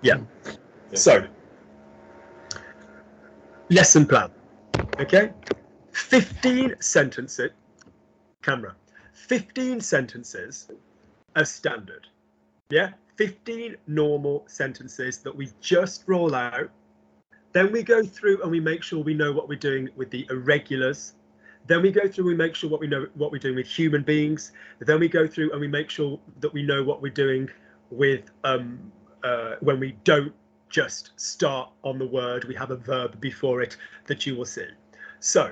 Yeah. So, lesson plan. Okay. 15 sentences. Camera. 15 sentences are standard. Yeah. 15 normal sentences that we just roll out. Then we go through and we make sure we know what we're doing with the irregulars. Then we go through and we make sure we know what we're doing with human beings. Then we go through and we make sure that we know what we're doing with when we don't just start on the word, we have a verb before it that you will see. So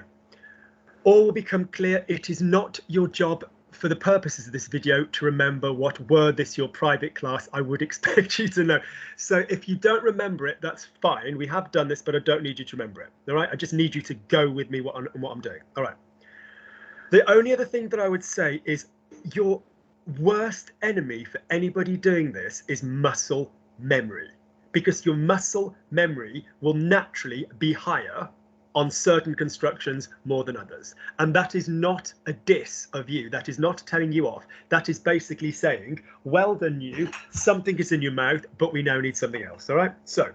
all will become clear. It is not your job for the purposes of this video to remember what word this your private class I would expect you to know. So if you don't remember it, that's fine. We have done this, but I don't need you to remember it. All right, I just need you to go with me what I'm doing. All right. The only other thing that I would say is your worst enemy for anybody doing this is muscle memory, because your muscle memory will naturally be higher on certain constructions more than others. And that is not a diss of you. That is not telling you off. That is basically saying, well done you, something is in your mouth, but we now need something else. All right. So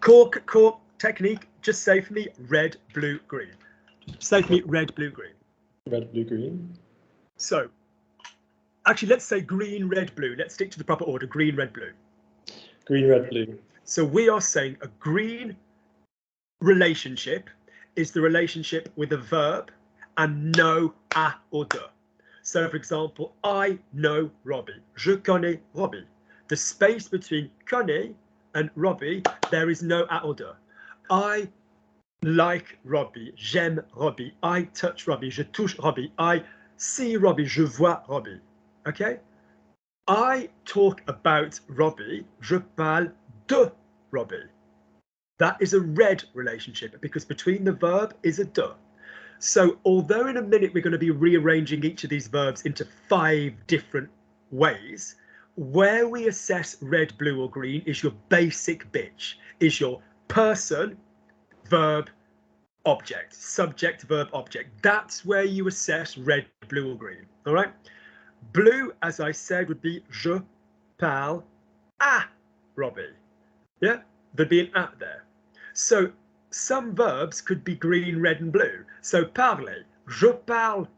core technique, just say for me, red, blue, green. Say for me, red, blue, green. Red, blue, green. So actually, let's say green, red, blue. Let's stick to the proper order. Green, red, blue. Green, red, blue. So we are saying a green relationship is the relationship with a verb and no a or de. So for example, I know Robbie. Je connais Robbie. The space between connais and Robbie, there is no a or de. I like Robbie. J'aime Robbie. I touch Robbie. Je touche Robbie. I see Robbie. Je vois Robbie. Okay? I talk about Robbie. Je parle de Robbie. That is a red relationship because between the verb is a de. So although in a minute we're going to be rearranging each of these verbs into 5 different ways, where we assess red, blue or green is your basic bitch, is your person, verb, object, subject, verb, object. That's where you assess red, blue or green. All right. Blue, as I said, would be je parle à Robbie. Yeah, there'd be an at there. So some verbs could be green, red and blue. So parler, je parle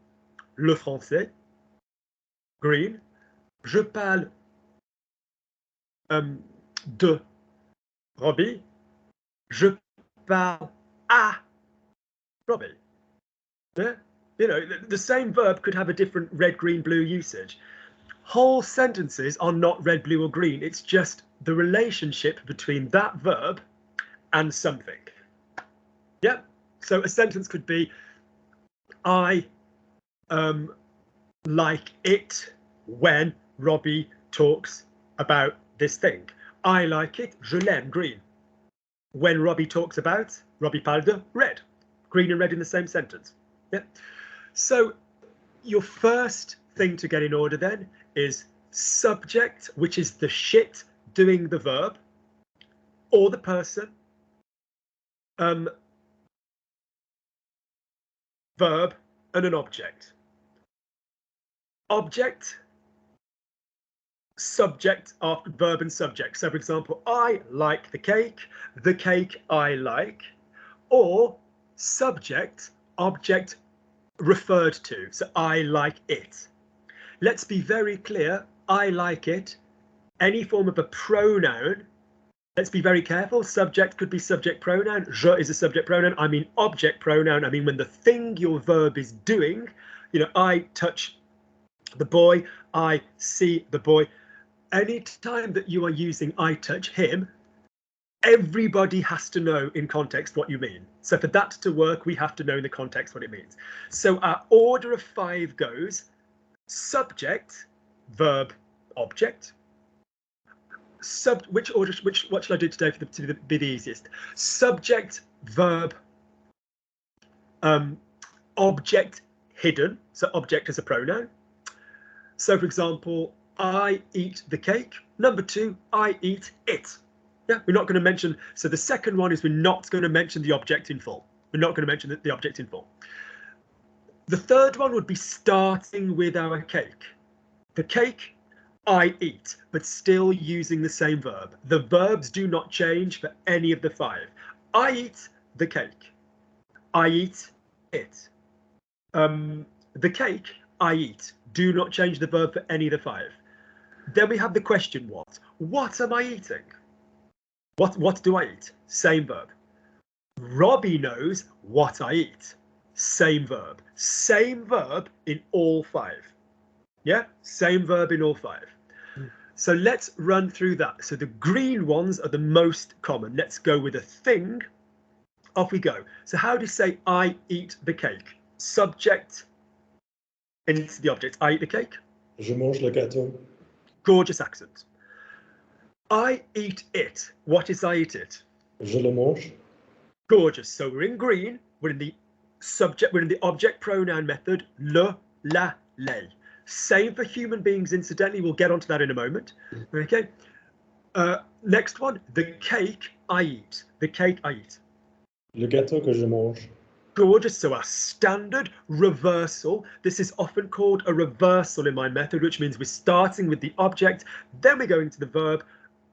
le français, green. Je parle de Robbie. Je parle à Robbie. Yeah? You know, the same verb could have a different red, green, blue usage. Whole sentences are not red, blue or green. It's just the relationship between that verb and something. Yeah. So a sentence could be, I like it when Robbie talks about this thing. I like it, je l'aime, green. When Robbie talks about, Robbie parle de, red. Green and red in the same sentence. Yeah. So your first thing to get in order then is subject, which is the shit doing the verb or the person. Verb and an object. Object, subject after verb and subject. So for example, I like the cake I like, or subject, object referred to. So I like it. Let's be very clear. I like it. Any form of a pronoun. Let's be very careful. Subject could be subject pronoun. Je is a subject pronoun. I mean object pronoun. I mean when the thing your verb is doing, you know, I touch the boy, I see the boy. Any time that you are using I touch him, everybody has to know in context what you mean. So for that to work, we have to know in the context what it means. So our order of 5 goes subject, verb, object. What should I do today to be the easiest? Subject, verb, object hidden. So object as a pronoun. So for example, I eat the cake. Number 2, I eat it. Yeah, we're not going to mention. So the second one is we're not going to mention the object in full. We're not going to mention the object in full. The third one would be starting with our cake. The cake, I eat, but still using the same verb. The verbs do not change for any of the 5. I eat the cake. I eat it. The cake, I eat. Do not change the verb for any of the 5. Then we have the question what. What am I eating? What do I eat? Same verb. Robbie knows what I eat. Same verb. Same verb in all 5. Yeah, same verb in all 5. So let's run through that. So the green ones are the most common. Let's go with a thing. Off we go. So how do you say I eat the cake? Subject into the object. I eat the cake. Je mange le gâteau. Gorgeous accent. I eat it. What is I eat it? Je le mange. Gorgeous. So we're in green. We're in the subject. We're in the object pronoun method. Le, la, les. Same for human beings, incidentally. We'll get onto that in a moment. Okay. Next one. The cake I eat. The cake I eat. Le gâteau que je mange. Gorgeous. So our standard reversal. This is often called a reversal in my method, which means we're starting with the object, then we're going to the verb.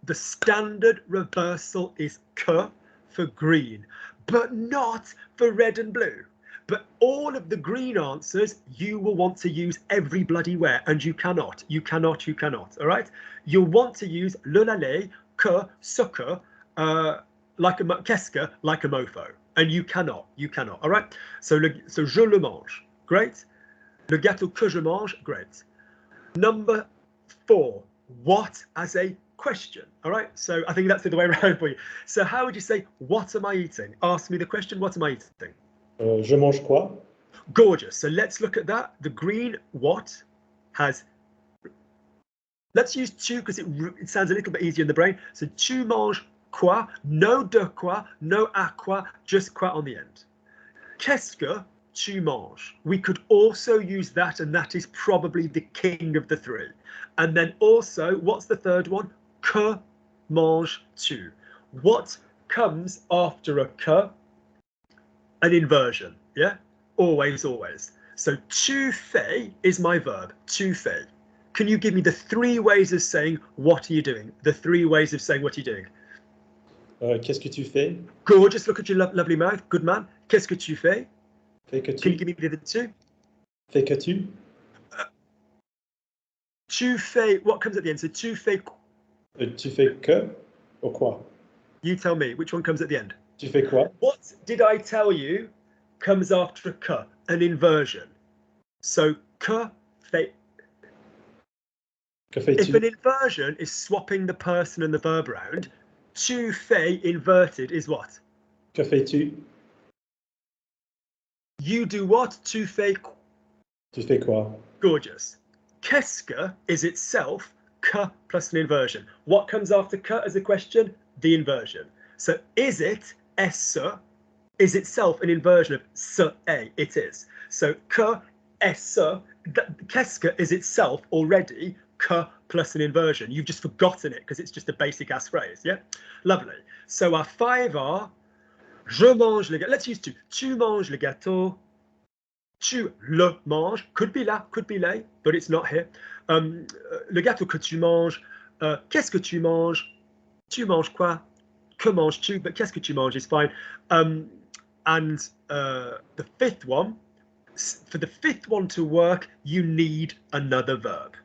The standard reversal is que for green, but not for red and blue. But all of the green answers, you will want to use every bloody where, and you cannot, all right? You'll want to use le, la, les, que, ce que, like a qu'est-ce que, like a mofo. And you cannot, all right? So je le mange, great. Le gâteau que je mange, great. Number 4, what as a question, all right? So I think that's the other way around for you. So how would you say, what am I eating? Ask me the question, what am I eating? Je mange quoi? Gorgeous. So let's look at that. The green what has, let's use tu because it sounds a little bit easier in the brain. So tu manges quoi? No de quoi, no à quoi, just quoi on the end. Qu'est-ce que tu manges? We could also use that, and that is probably the king of the 3. And then also, what's the third one? Que manges-tu? What comes after a que? An inversion, yeah? Always, always. So tu fais is my verb, tu fais. Can you give me the 3 ways of saying what are you doing? The 3 ways of saying what are you doing? Qu'est-ce que tu fais? Gorgeous, look at your lovely mouth, good man. Qu'est-ce que tu fais? Fais que Can you tu? give me the other 2? Fais que tu? Tu fais, what comes at the end? So tu fais, Tu fais que ou quoi? you tell me, which one comes at the end? Tu fais quoi? What did I tell you comes after a que, an inversion? So que fais. Que fais-tu? If an inversion is swapping the person and the verb around, tu fais inverted is what? Que fais-tu? You do what? Tu fais. Tu fais quoi? Gorgeous. Qu'est-ce que is itself que plus an inversion. What comes after que as a question? The inversion. So is it est-ce is itself an inversion of ce est. It is. So que est-ce, qu'est-ce que is itself already que plus an inversion. You've just forgotten it because it's just a basic ass phrase. Yeah, lovely. So our 5 are je mange le gâteau. Let's use tu. Tu manges le gâteau. Tu le manges. Could be là, could be les, but it's not here. Le gâteau que tu manges. Qu'est-ce que tu manges? Tu manges quoi? Que manges-tu? But qu'est-ce que tu manges is fine. And the 5th one, for the 5th one to work, you need another verb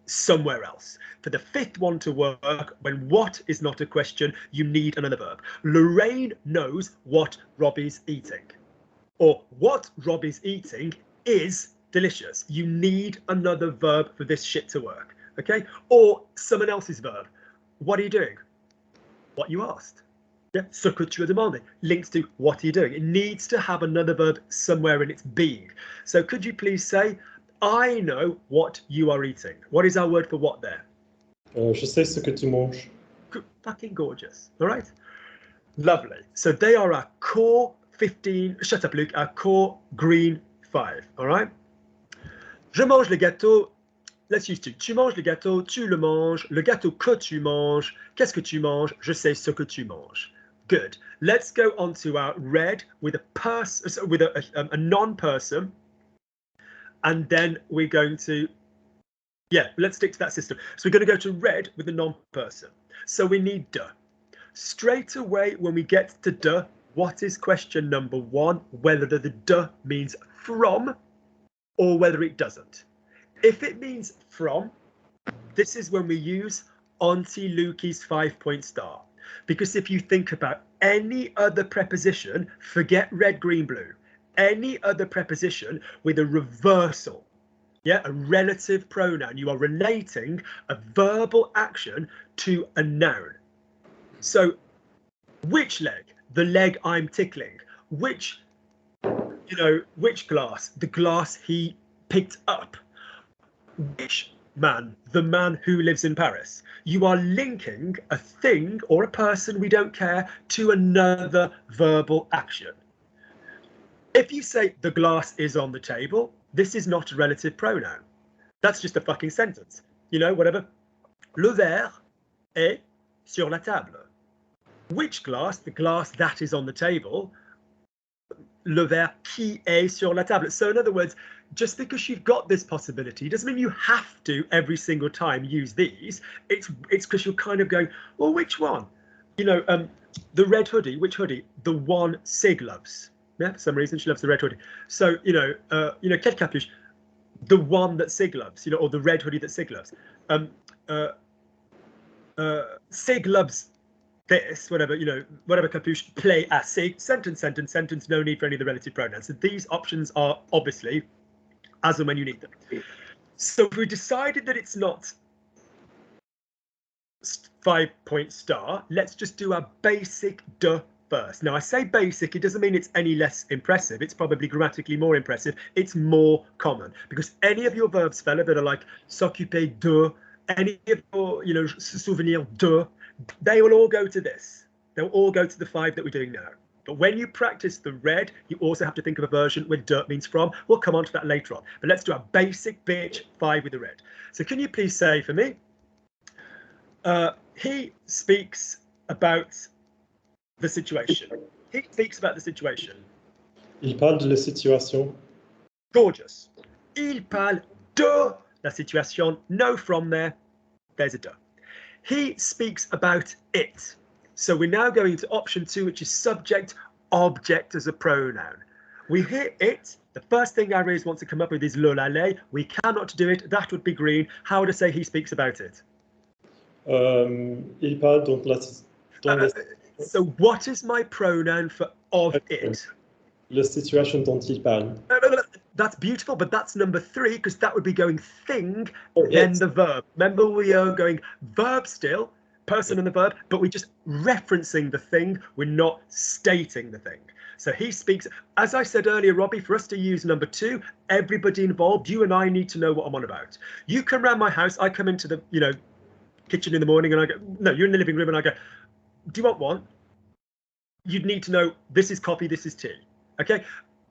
somewhere else. For the 5th one to work, when what is not a question, you need another verb. Lorraine knows what Robbie's eating. Or what Robbie's eating is delicious. You need another verb for this shit to work. Okay? Or someone else's verb. What are you doing? What you asked. Yeah, ce que tu as demandé links to what are you doing. It needs to have another verb somewhere in its being. So could you please say, I know what you are eating. What is our word for what there? Je sais ce que tu manges. Fucking gorgeous. All right. Lovely. So they are our core 15. Shut up, Luke. Our core green 5. All right. Je mange le gâteau. Let's use tu. Tu manges le gâteau. Tu le manges. Le gâteau que tu manges. Qu'est-ce que tu manges? Je sais ce que tu manges. Good. Let's go on to our red with a non-person, and then we're going to Yeah, let's stick to that system. So we're going to go to red with the non-person. So we need de. Straight away, when we get to de, what is question number one? Whether the de means from or whether it doesn't. If it means from, this is when we use Auntie Lukey's 5-point star. Because if you think about any other preposition, forget red, green, blue, any other preposition with a reversal, yeah, a relative pronoun, you are relating a verbal action to a noun. So which leg? The leg I'm tickling. Which glass? The glass he picked up. Which man? The man who lives in Paris. You are linking a thing or a person, we don't care, to another verbal action. If you say the glass is on the table, this is not a relative pronoun. That's just a fucking sentence. You know, whatever. Le verre est sur la table. Which glass? The glass that is on the table. Le verre qui est sur la table. So in other words, just because you've got this possibility doesn't mean you have to every single time use these. It's because you're kind of going, well, which one? You know, the red hoodie. Which hoodie? The one Sig loves. Yeah, for some reason she loves the red hoodie. So quelle capuche? The one that Sig loves. You know, or the red hoodie that Sig loves. Sig loves this, whatever, whatever capuche, play à Sig, sentence, sentence, sentence, no need for any of the relative pronouns. So these options are obviously as and when you need them. So if we decided that it's not 5-point star, let's just do our basic de first. Now I say basic, it doesn't mean it's any less impressive. It's probably grammatically more impressive. It's more common because any of your verbs, fella, that are like s'occuper de, any of your, se souvenir de, they will all go to this. They'll all go to the 5 that we're doing now. But when you practice the red, you also have to think of a version where de means from. We'll come on to that later on. But let's do our basic bitch 5 with the red. So can you please say for me, he speaks about the situation. He speaks about the situation. Il parle de la situation. Gorgeous. Il parle de la situation. No from there. There's a de. He speaks about it. So we're now going to option 2, which is subject object as a pronoun. We hear it. The first thing our ears want to come up with is le la le. We cannot do it. That would be green. How would I say he speaks about it? Il parle donc so what is my pronoun for of it? La situation dont il parle. That's beautiful, but that's number 3 because that would be going thing, then the verb. Remember, we are going verb still, person and the verb, but we're just referencing the thing. We're not stating the thing. So he speaks, as I said earlier, Robbie, for us to use number 2, everybody involved, you and I need to know what I'm on about. You come around my house, I come into the, kitchen in the morning and I go, no, you're in the living room and I go, do you want one? You'd need to know this is coffee, this is tea. Okay,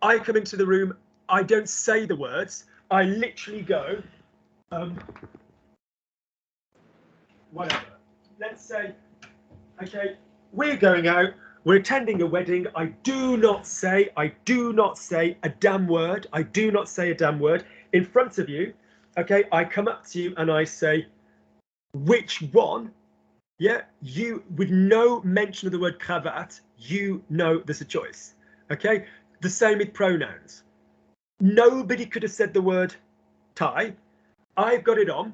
I come into the room, I don't say the words, I literally go, whatever. Let's say, okay, we're going out, we're attending a wedding, I do not say a damn word, I do not say a damn word. In front of you, okay, I come up to you and I say, which one? Yeah, you, with no mention of the word cravat, you know there's a choice. Okay, the same with pronouns. Nobody could have said the word tie. I've got it on.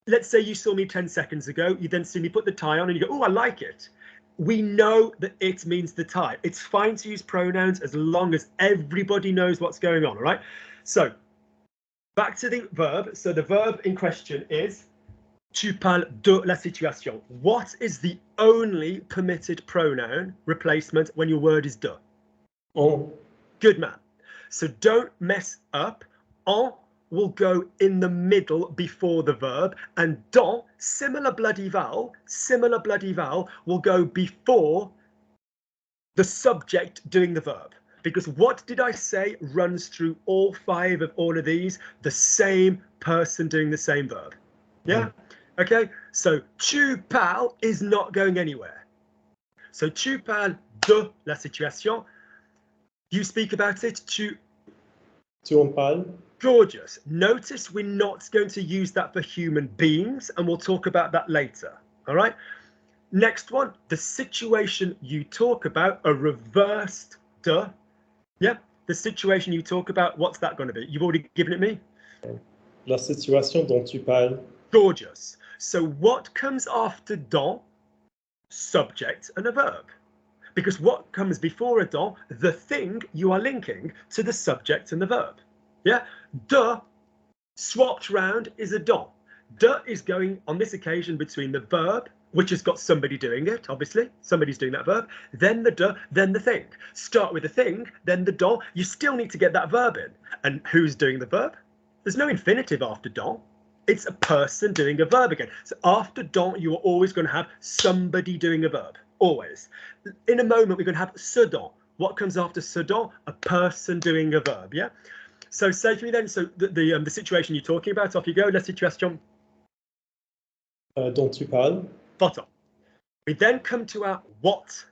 Let's say you saw me 10 seconds ago. You then see me put the tie on and you go, oh, I like it. We know that it means the tie. It's fine to use pronouns as long as everybody knows what's going on, all right? So back to the verb. So the verb in question is tu parles de la situation. What is the only permitted pronoun replacement when your word is de? En. Good man. So don't mess up. En will go in the middle before the verb, and dans, similar bloody vowel, will go before the subject doing the verb. Because what did I say runs through all 5 of all of these? The same person doing the same verb. Yeah? Okay, so tu parles is not going anywhere. So tu parles de la situation. You speak about it. Tu en parles. Gorgeous. Notice we're not going to use that for human beings, and we'll talk about that later. All right. Next one, the situation you talk about, a reversed de. Yeah, the situation you talk about, what's that going to be? You've already given it me. La situation dont tu parles. Gorgeous. So what comes after dans? Subject and a verb. Because what comes before a dans? The thing you are linking to the subject and the verb. Yeah, de swapped round is a dans. De is going on this occasion between the verb, which has got somebody doing it, obviously. Somebody's doing that verb. Then the de, then the thing. Start with the thing, then the dans. You still need to get that verb in. And who's doing the verb? There's no infinitive after dans. It's a person doing a verb again. So after dans, you are always going to have somebody doing a verb. Always. In a moment, we're going to have ce dans. What comes after ce dans? A person doing a verb, yeah? So say to me then, so the situation you're talking about, off you go, la situation Dont tu parles. Spot on. We then come to our what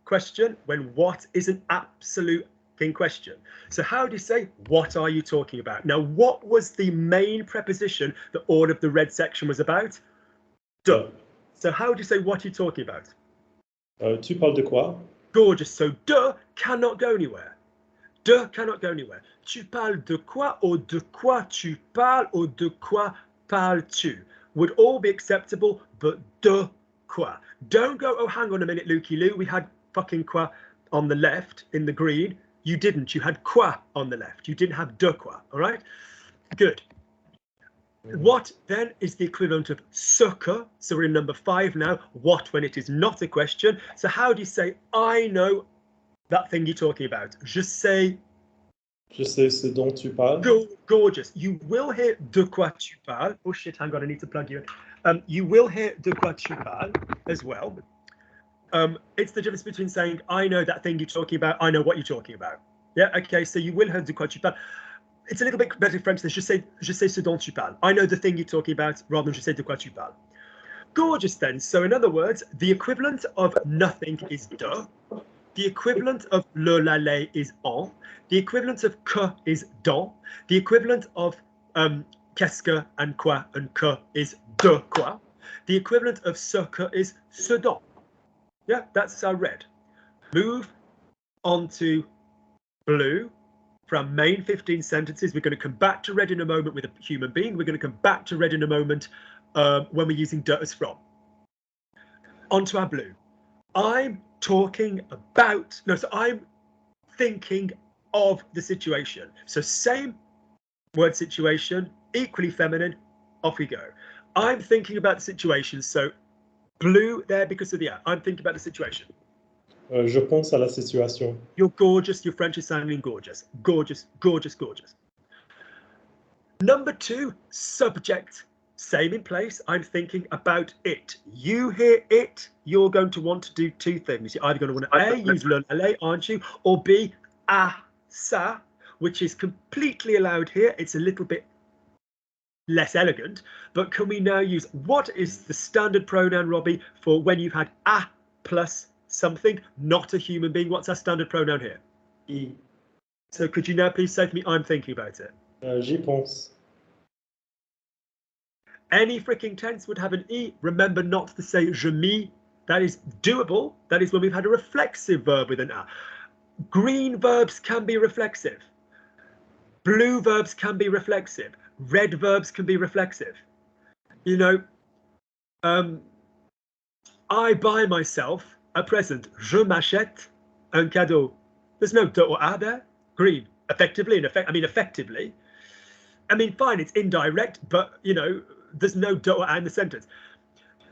question, when what is an absolute thing question. So how do you say, what are you talking about? Now, what was the main preposition that all of the red section was about? De. So how do you say, what are you talking about? Tu parles de quoi? Gorgeous. So de cannot go anywhere. De cannot go anywhere. Tu parles de quoi, or de quoi tu parles, or de quoi parles-tu would all be acceptable, but de quoi. Don't go, oh, hang on a minute, Lukey Lou, we had fucking quoi on the left in the green. You didn't. You had quoi on the left. You didn't have de quoi, all right? Good. What then is the equivalent of ce que? So we're in number 5 now. What when it is not a question. So how do you say, I know that thing you're talking about? Je sais. Je sais ce dont tu parles. Gorgeous. You will hear de quoi tu parles. Oh shit, hang on, I need to plug you in. You will hear de quoi tu parles as well. It's the difference between saying, I know that thing you're talking about, I know what you're talking about. Yeah, okay, so you will hear de quoi tu parles. It's a little bit better in French than je sais ce dont tu parles. I know the thing you're talking about, rather than je sais de quoi tu parles. Gorgeous then. So in other words, the equivalent of nothing is de. The equivalent of le, la, les is en. The equivalent of que is dans. The equivalent of qu'est-ce que and quoi and que is de quoi. The equivalent of ce que is ce dont. Yeah, that's our red. Move on to blue. For our main 15 sentences, we're going to come back to red in a moment with a human being. We're going to come back to red in a moment when we're using de as from. On to our blue. I'm talking about, no, so I'm thinking of the situation. So same word situation, equally feminine, off we go. I'm thinking about the situation. So blue there because of the I'm thinking about the situation. Je pense à la situation. You're gorgeous. Your French is sounding gorgeous. Gorgeous, gorgeous, gorgeous. Number 2, subject. Same in place. I'm thinking about it. You hear it, you're going to want to do 2 things. You're either going to want to A, use le, la, aren't you? Or B, a, ça, which is completely allowed here. It's a little bit less elegant. But can we now use, what is the standard pronoun, Robbie, for when you've had a plus something, not a human being? What's our standard pronoun here? I. So could you now please say to me, I'm thinking about it? J'y pense. Any freaking tense would have an E. Remember not to say je m'y. That is doable. That is when we've had a reflexive verb with an A. Green verbs can be reflexive. Blue verbs can be reflexive. Red verbs can be reflexive. You know, I buy myself a present. Je m'achète un cadeau. There's no de or a there. Green. Effectively, effectively. I mean, fine, it's indirect, but, you know, there's no de or a in the sentence.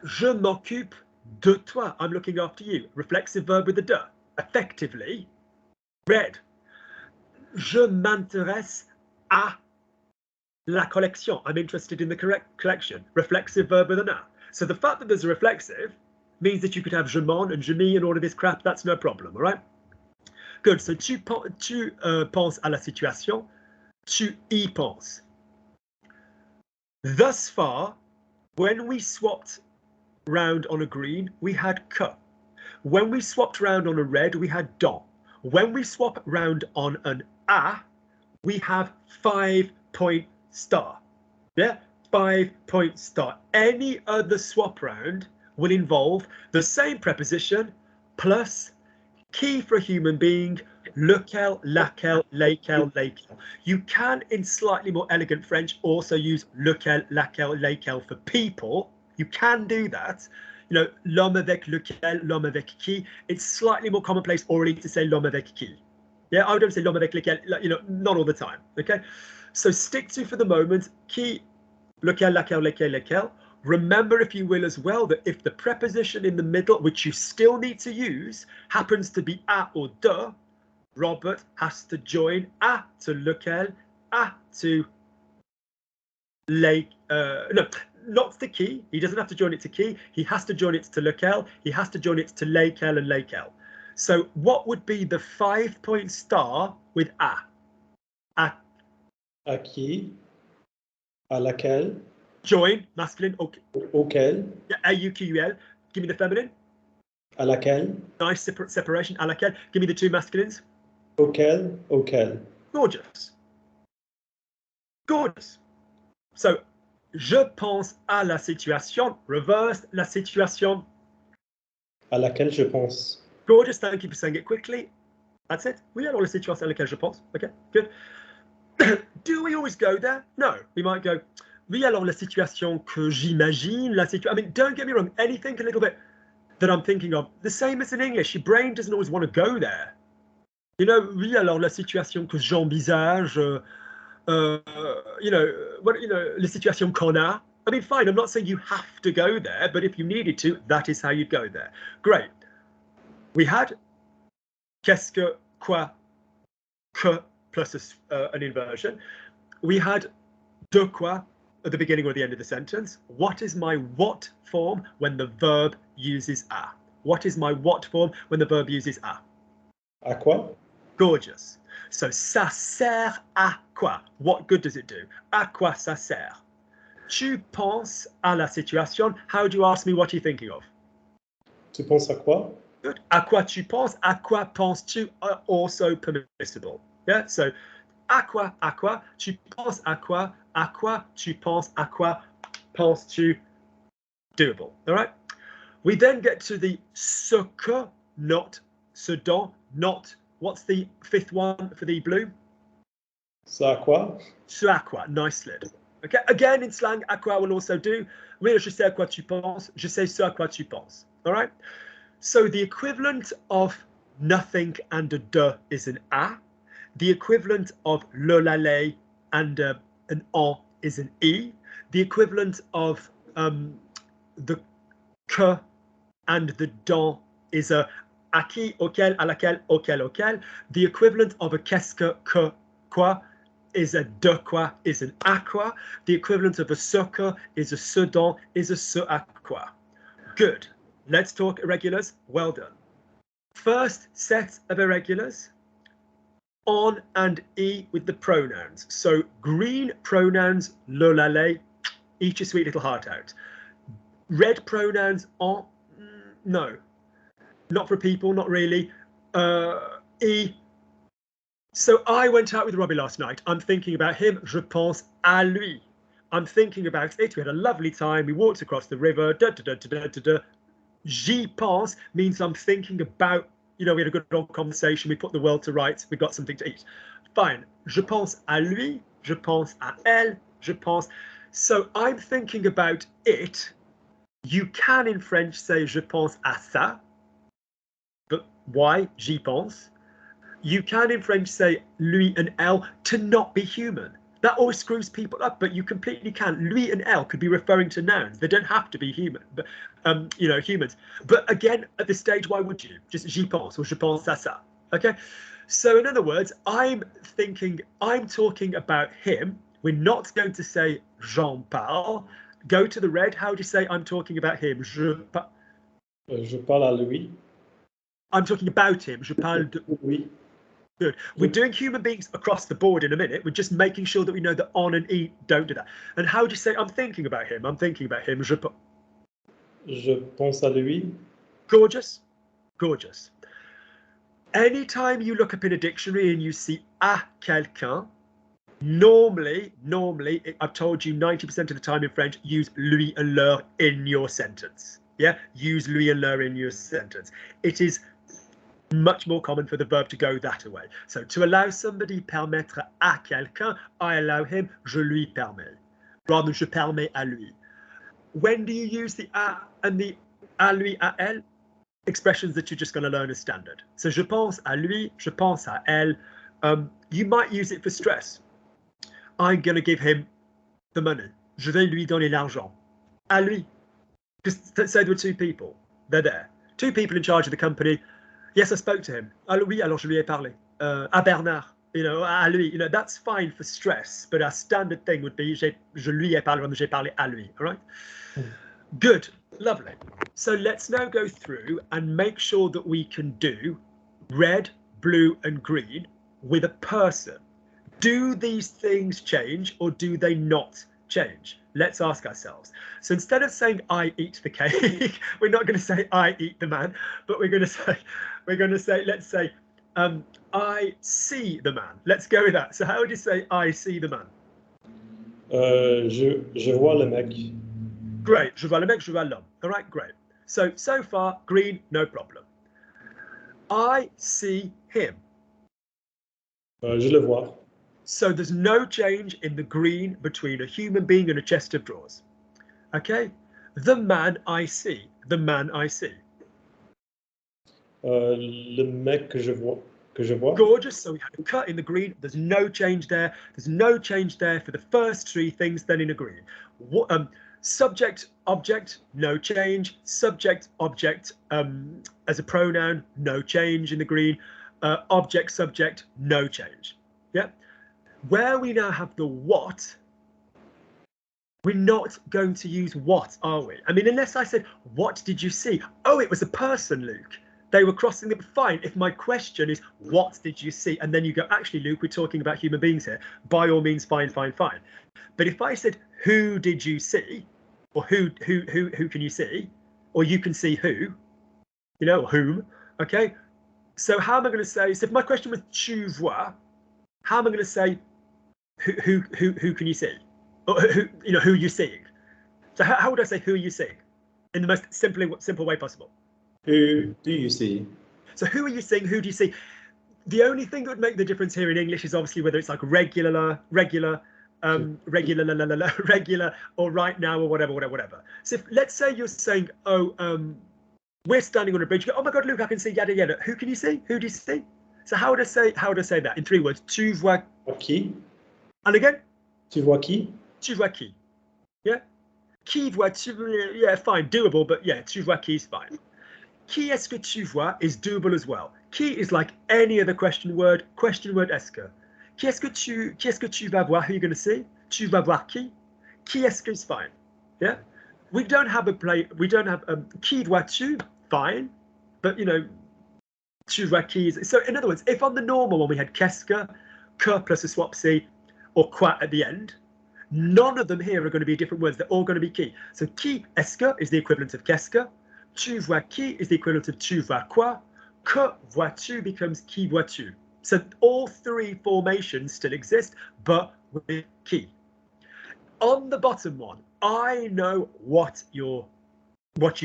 Je m'occupe de toi. I'm looking after you. Reflexive verb with the de. Effectively, red. Je m'intéresse à la collection. I'm interested in the correct collection. Reflexive verb with an a. So the fact that there's a reflexive means that you could have je m'en and je m'y and all of this crap. That's no problem, all right? Good. So tu penses à la situation. Tu y penses. Thus far, when we swapped round on a green, we had que. When we swapped round on a red, we had dans. When we swap round on an a, we have 5 5-point star. Yeah, 5-point star. Any other swap round will involve the same preposition plus key for a human being, lequel, laquelle, lesquels, lesquels. You can, in slightly more elegant French, also use lequel, laquelle, lesquels for people. You can do that. You know, l'homme avec lequel, l'homme avec qui. It's slightly more commonplace already to say l'homme avec qui. Yeah, I don't say l'homme avec lequel, you know, not all the time. Okay, so stick to for the moment qui, lequel, laquelle, lesquels, lesquels. Remember, if you will, as well, that if the preposition in the middle, which you still need to use, happens to be a or de, Robert has to join a to lequel, a to les, no, not to qui. He doesn't have to join it to qui. He has to join it to lequel. He has to join it to lesquels and lesquels. So what would be the 5-point star with a? A. À qui? À laquelle? Join, masculine. Okay. Auquel? Yeah, A-U-Q-U-L. Give me the feminine. À laquelle? Nice separation. À laquelle. Give me the two masculines. Auquel? Auquel. Gorgeous. Gorgeous. So, je pense à la situation. Reverse la situation. À laquelle je pense. Gorgeous. Thank you for saying it quickly. That's it. Oui, alors la situation à laquelle je pense. Okay, good. Do we always go there? No. We might go, oui, alors la situation que j'imagine, la situation. I mean, don't get me wrong. Anything a little bit that I'm thinking of, the same as in English. Your brain doesn't always want to go there. You know, oui, alors la situation que j'envisage, you know, les situations qu'on a. I mean, fine, I'm not saying you have to go there, but if you needed to, that is how you'd go there. Great. We had qu'est-ce que, quoi, que, plus an inversion. We had de quoi at the beginning or the end of the sentence. What is my what form when the verb uses a? What is my what form when the verb uses a? À quoi? Gorgeous. So, ça sert à quoi? What good does it do? À quoi ça sert? Tu penses à la situation. How do you ask me what you're thinking of? Tu penses à quoi? Good. À quoi tu penses? À quoi penses-tu are also permissible. Yeah. So, à quoi, tu penses à quoi, tu penses à quoi, penses-tu, doable. All right. We then get to the ce que, not, ce dont, not. What's the fifth one for the blue? Ça à quoi? Ce à quoi. Nice lid. Okay. Again, in slang, à quoi will also do. Oui, je sais à quoi tu penses. Je sais ce à quoi tu penses. All right. So the equivalent of nothing and a de is an a. The equivalent of le, la, les and an en is an e. The equivalent of the que and the dont is a à qui, auquel, à laquelle, auquel, auquel. The equivalent of a qu'est-ce que, quoi is a de quoi, is an à quoi. The equivalent of a ce que is a ce dont, is a ce à quoi. Good. Let's talk irregulars. Well done. First set of irregulars. On and e with the pronouns. So green pronouns, le, la, les, eat your sweet little heart out. Red pronouns, en, no. Not for people, not really. E. So I went out with Robbie last night. I'm thinking about him. Je pense à lui. I'm thinking about it. We had a lovely time. We walked across the river. Da, da, da, da, da, da. J'y pense means I'm thinking about, you know, we had a good old conversation. We put the world to rights. We got something to eat. Fine. Je pense à lui. Je pense à elle. Je pense. So I'm thinking about it. You can in French say je pense à ça. But why? J'y pense. You can in French say lui and elle to not be human. That always screws people up, but you completely can. Lui and elle could be referring to nouns. They don't have to be human, but you know, humans. But again, at this stage, why would you? Just j'y pense or je pense à ça. Okay. So in other words, I'm talking about him. We're not going to say j'en parle. Go to the red. How do you say I'm talking about him? Je parle à lui. I'm talking about him. Je parle de lui. Good. We're doing human beings across the board in a minute. We're just making sure that we know that on and e don't do that. And how do you say I'm thinking about him? I'm thinking about him. Je pense à lui. Gorgeous. Gorgeous. Anytime you look up in a dictionary and you see à quelqu'un, Normally, I've told you 90% of the time in French, use lui and leur in your sentence. Yeah, use lui and leur in your sentence. It is much more common for the verb to go that way. So to allow somebody, permettre à quelqu'un, I allow him, je lui permets. Rather than je permets à lui. When do you use the à and the à lui, à elle? Expressions that you're just going to learn as standard. So je pense à lui, je pense à elle. You might use it for stress. I'm going to give him the money. Je vais lui donner l'argent. À lui. Just say there were two people. They're there. Two people in charge of the company. Yes, I spoke to him. Oui, alors je lui ai parlé. À Bernard. You know, à lui. You know, that's fine for stress, but our standard thing would be je lui ai parlé, j'ai parlé à lui. All right? Good. Lovely. So let's now go through and make sure that we can do red, blue, and green with a person. Do these things change or do they not change? Let's ask ourselves. So instead of saying I eat the cake, we're not going to say I eat the man, but we're going to say, let's say, I see the man. Let's go with that. So how would you say I see the man? Je vois le mec. Great. Je vois le mec, je vois l'homme. All right, great. So far, green, no problem. I see him. Je le vois. So there's no change in the green between a human being and a chest of drawers. Okay? The man I see. The man I see. Le mec que je vois. Gorgeous. So we had a cut in the green. There's no change there. There's no change there for the first three things then in a green. Subject, object, no change. Subject, object as a pronoun, no change in the green. Object, subject, no change. Yeah? Where we now have the what, we're not going to use what, are we? I mean, unless I said, what did you see? Oh, it was a person, Luke. They were crossing it. Fine. If my question is, what did you see? And then you go, actually, Luke, we're talking about human beings here. By all means, fine. But if I said, who did you see? Or who can you see? Or you can see who, you know, or whom. Okay. So how am I going to say, so if my question was tu vois, how am I going to say, who can you see? Or who, you know, who are you seeing? So how would I say who are you seeing in the most simple way possible? Who do you see? So who are you seeing? Who do you see? The only thing that would make the difference here in English is obviously whether it's like regular, or right now or whatever. So if, let's say you're saying, we're standing on a bridge. You go, oh my God, Luke, I can see yada yada. Who can you see? Who do you see? So how would I say that in 3 words? Tu vois qui? And again? Tu vois qui? Tu vois qui? Yeah. Qui vois-tu? Yeah, fine, doable, but yeah, tu vois qui is fine. Qui est-ce que tu vois is doable as well. Qui is like any other question word est-ce que. Qui est-ce que tu vas voir? Who are you going to see? Tu vas voir qui? Qui est-ce que is fine. Yeah. We don't have qui vois-tu? Fine. But you know, tu vois qui is. So in other words, if on the normal one we had qu'est-ce que plus a swap C, or quoi at the end, none of them here are going to be different words. They're all going to be qui. So qui est-ce que is the equivalent of qu'est-ce que. Tu vois qui is the equivalent of tu vois quoi. Que vois-tu becomes qui vois-tu. So all three formations still exist, but with qui. On the bottom one, I know what you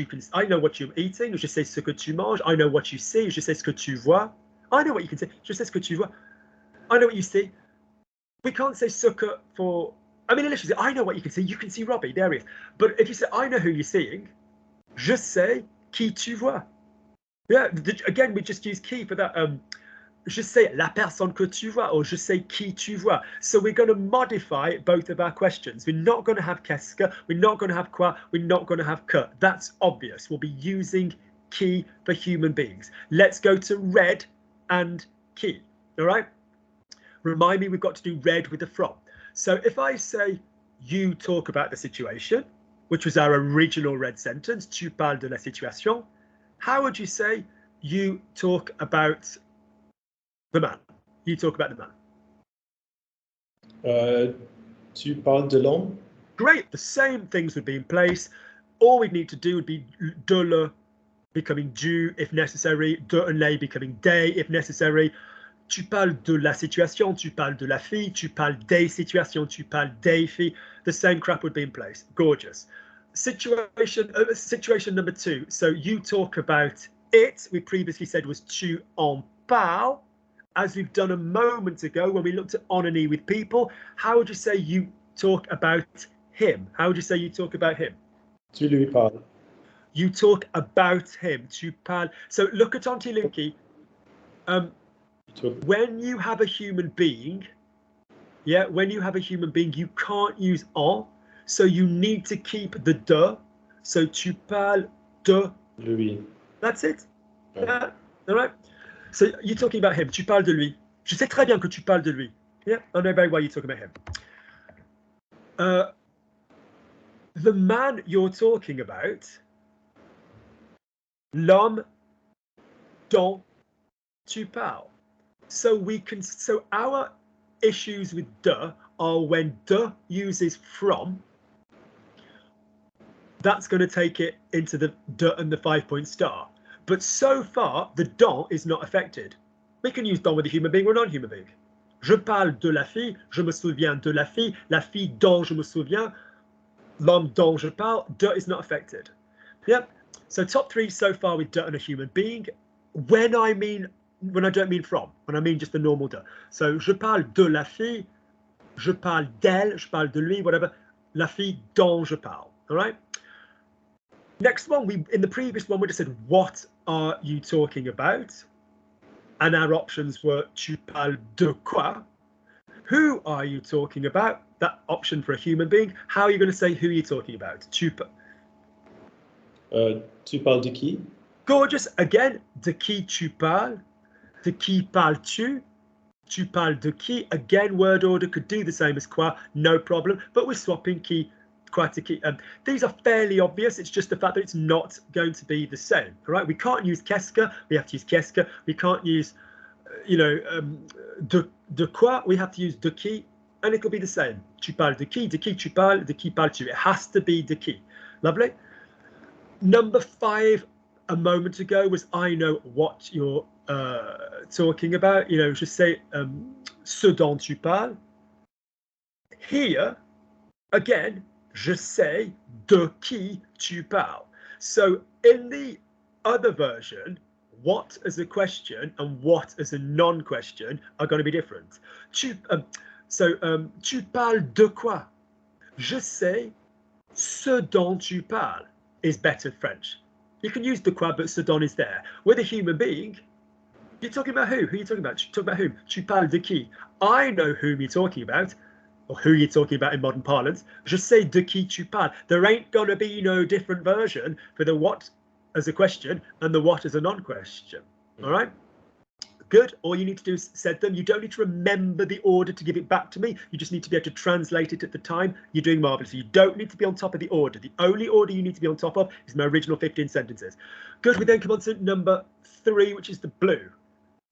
can. I know what you're eating. Je sais ce que tu manges. I know what you see. Je sais ce que tu vois. I know what you can see. Je sais ce que tu vois. I know what you see. We can't say ce que for. I mean, literally, I know what you can see. You can see Robbie. There he is. But if you say I know who you're seeing, je sais qui tu vois. Yeah. Again, we just use qui for that. Je sais la personne que tu vois, or je sais qui tu vois. So we're going to modify both of our questions. We're not going to have qu'est-ce que, we're not going to have quoi, we're not going to have que. That's obvious. We'll be using qui for human beings. Let's go to red and qui. All right? Remind me, we've got to do red with the from. So if I say, you talk about the situation, which was our original red sentence, tu parles de la situation, how would you say, you talk about the man? You talk about the man. Tu parles de l'homme? Great. The same things would be in place. All we'd need to do would be de le becoming du if necessary, de and les becoming des if necessary. tu parles de la situation, tu parles de la fille, tu parles des situations, tu parles des filles. The same crap would be in place. Gorgeous. Situation number 2. So you talk about it. We previously said was tu en parles. As we've done a moment ago when we looked at onany with people. How would you say you talk about him? How would you say you talk about him? Tu lui parles. You talk about him. Tu parles. So look at Auntie Linky. When you have a human being, when you have a human being, you can't use en. So you need to keep the de. So tu parles de lui. That's it. Ouais. All right. So you're talking about him. Tu parles de lui. Je sais très bien que tu parles de lui. Yeah, I know very well you're talking about him. The man you're talking about, l'homme dont tu parles. So our issues with de are when de uses from. That's going to take it into the de and the 5-point star. But so far, the dont is not affected. We can use dont with a human being or a non-human being. Je parle de la fille, je me souviens de la fille dont je me souviens, l'homme dont je parle, de is not affected. Yep. So top 3 so far with de and a human being. When I don't mean from, when I mean just the normal de. So je parle de la fille, je parle d'elle, je parle de lui, whatever. La fille dont je parle. All right. Next one, in the previous one, we just said, what are you talking about? And our options were, tu parles de quoi? Who are you talking about? That option for a human being. How are you going to say who you're talking about? Tu parles de qui? Gorgeous. Again, de qui tu parles? De qui parles-tu? Tu parles de qui? Again, word order could do the same as quoi, no problem. But we're swapping qui. These are fairly obvious. It's just the fact that it's not going to be the same. All right, we can't use qu'est-ce que. We have to use qu'est-ce que. We can't use, de quoi. We have to use de qui, and it'll be the same. Tu parles de qui tu parles, de qui parles-tu. It has to be de qui. Lovely. Number 5 a moment ago was I know what you're talking about. Je sais ce dont tu parles. Here, again. Je sais de qui tu parles. So in the other version, what as a question and what as a non-question are going to be different. Tu parles de quoi? Je sais ce dont tu parles is better French. You can use de quoi, but ce dont is there. With a human being, you're talking about who? Who are you talking about? You're talking about whom? Tu parles de qui? I know whom you're talking about. Or who you're talking about in modern parlance. Je sais de qui tu parles. There ain't going to be no different version for the what as a question and the what as a non-question. All right? Good. All you need to do is said them. You don't need to remember the order to give it back to me. You just need to be able to translate it at the time. You're doing marvelous. You don't need to be on top of the order. The only order you need to be on top of is my original 15 sentences. Good. We then come on to number 3, which is the blue.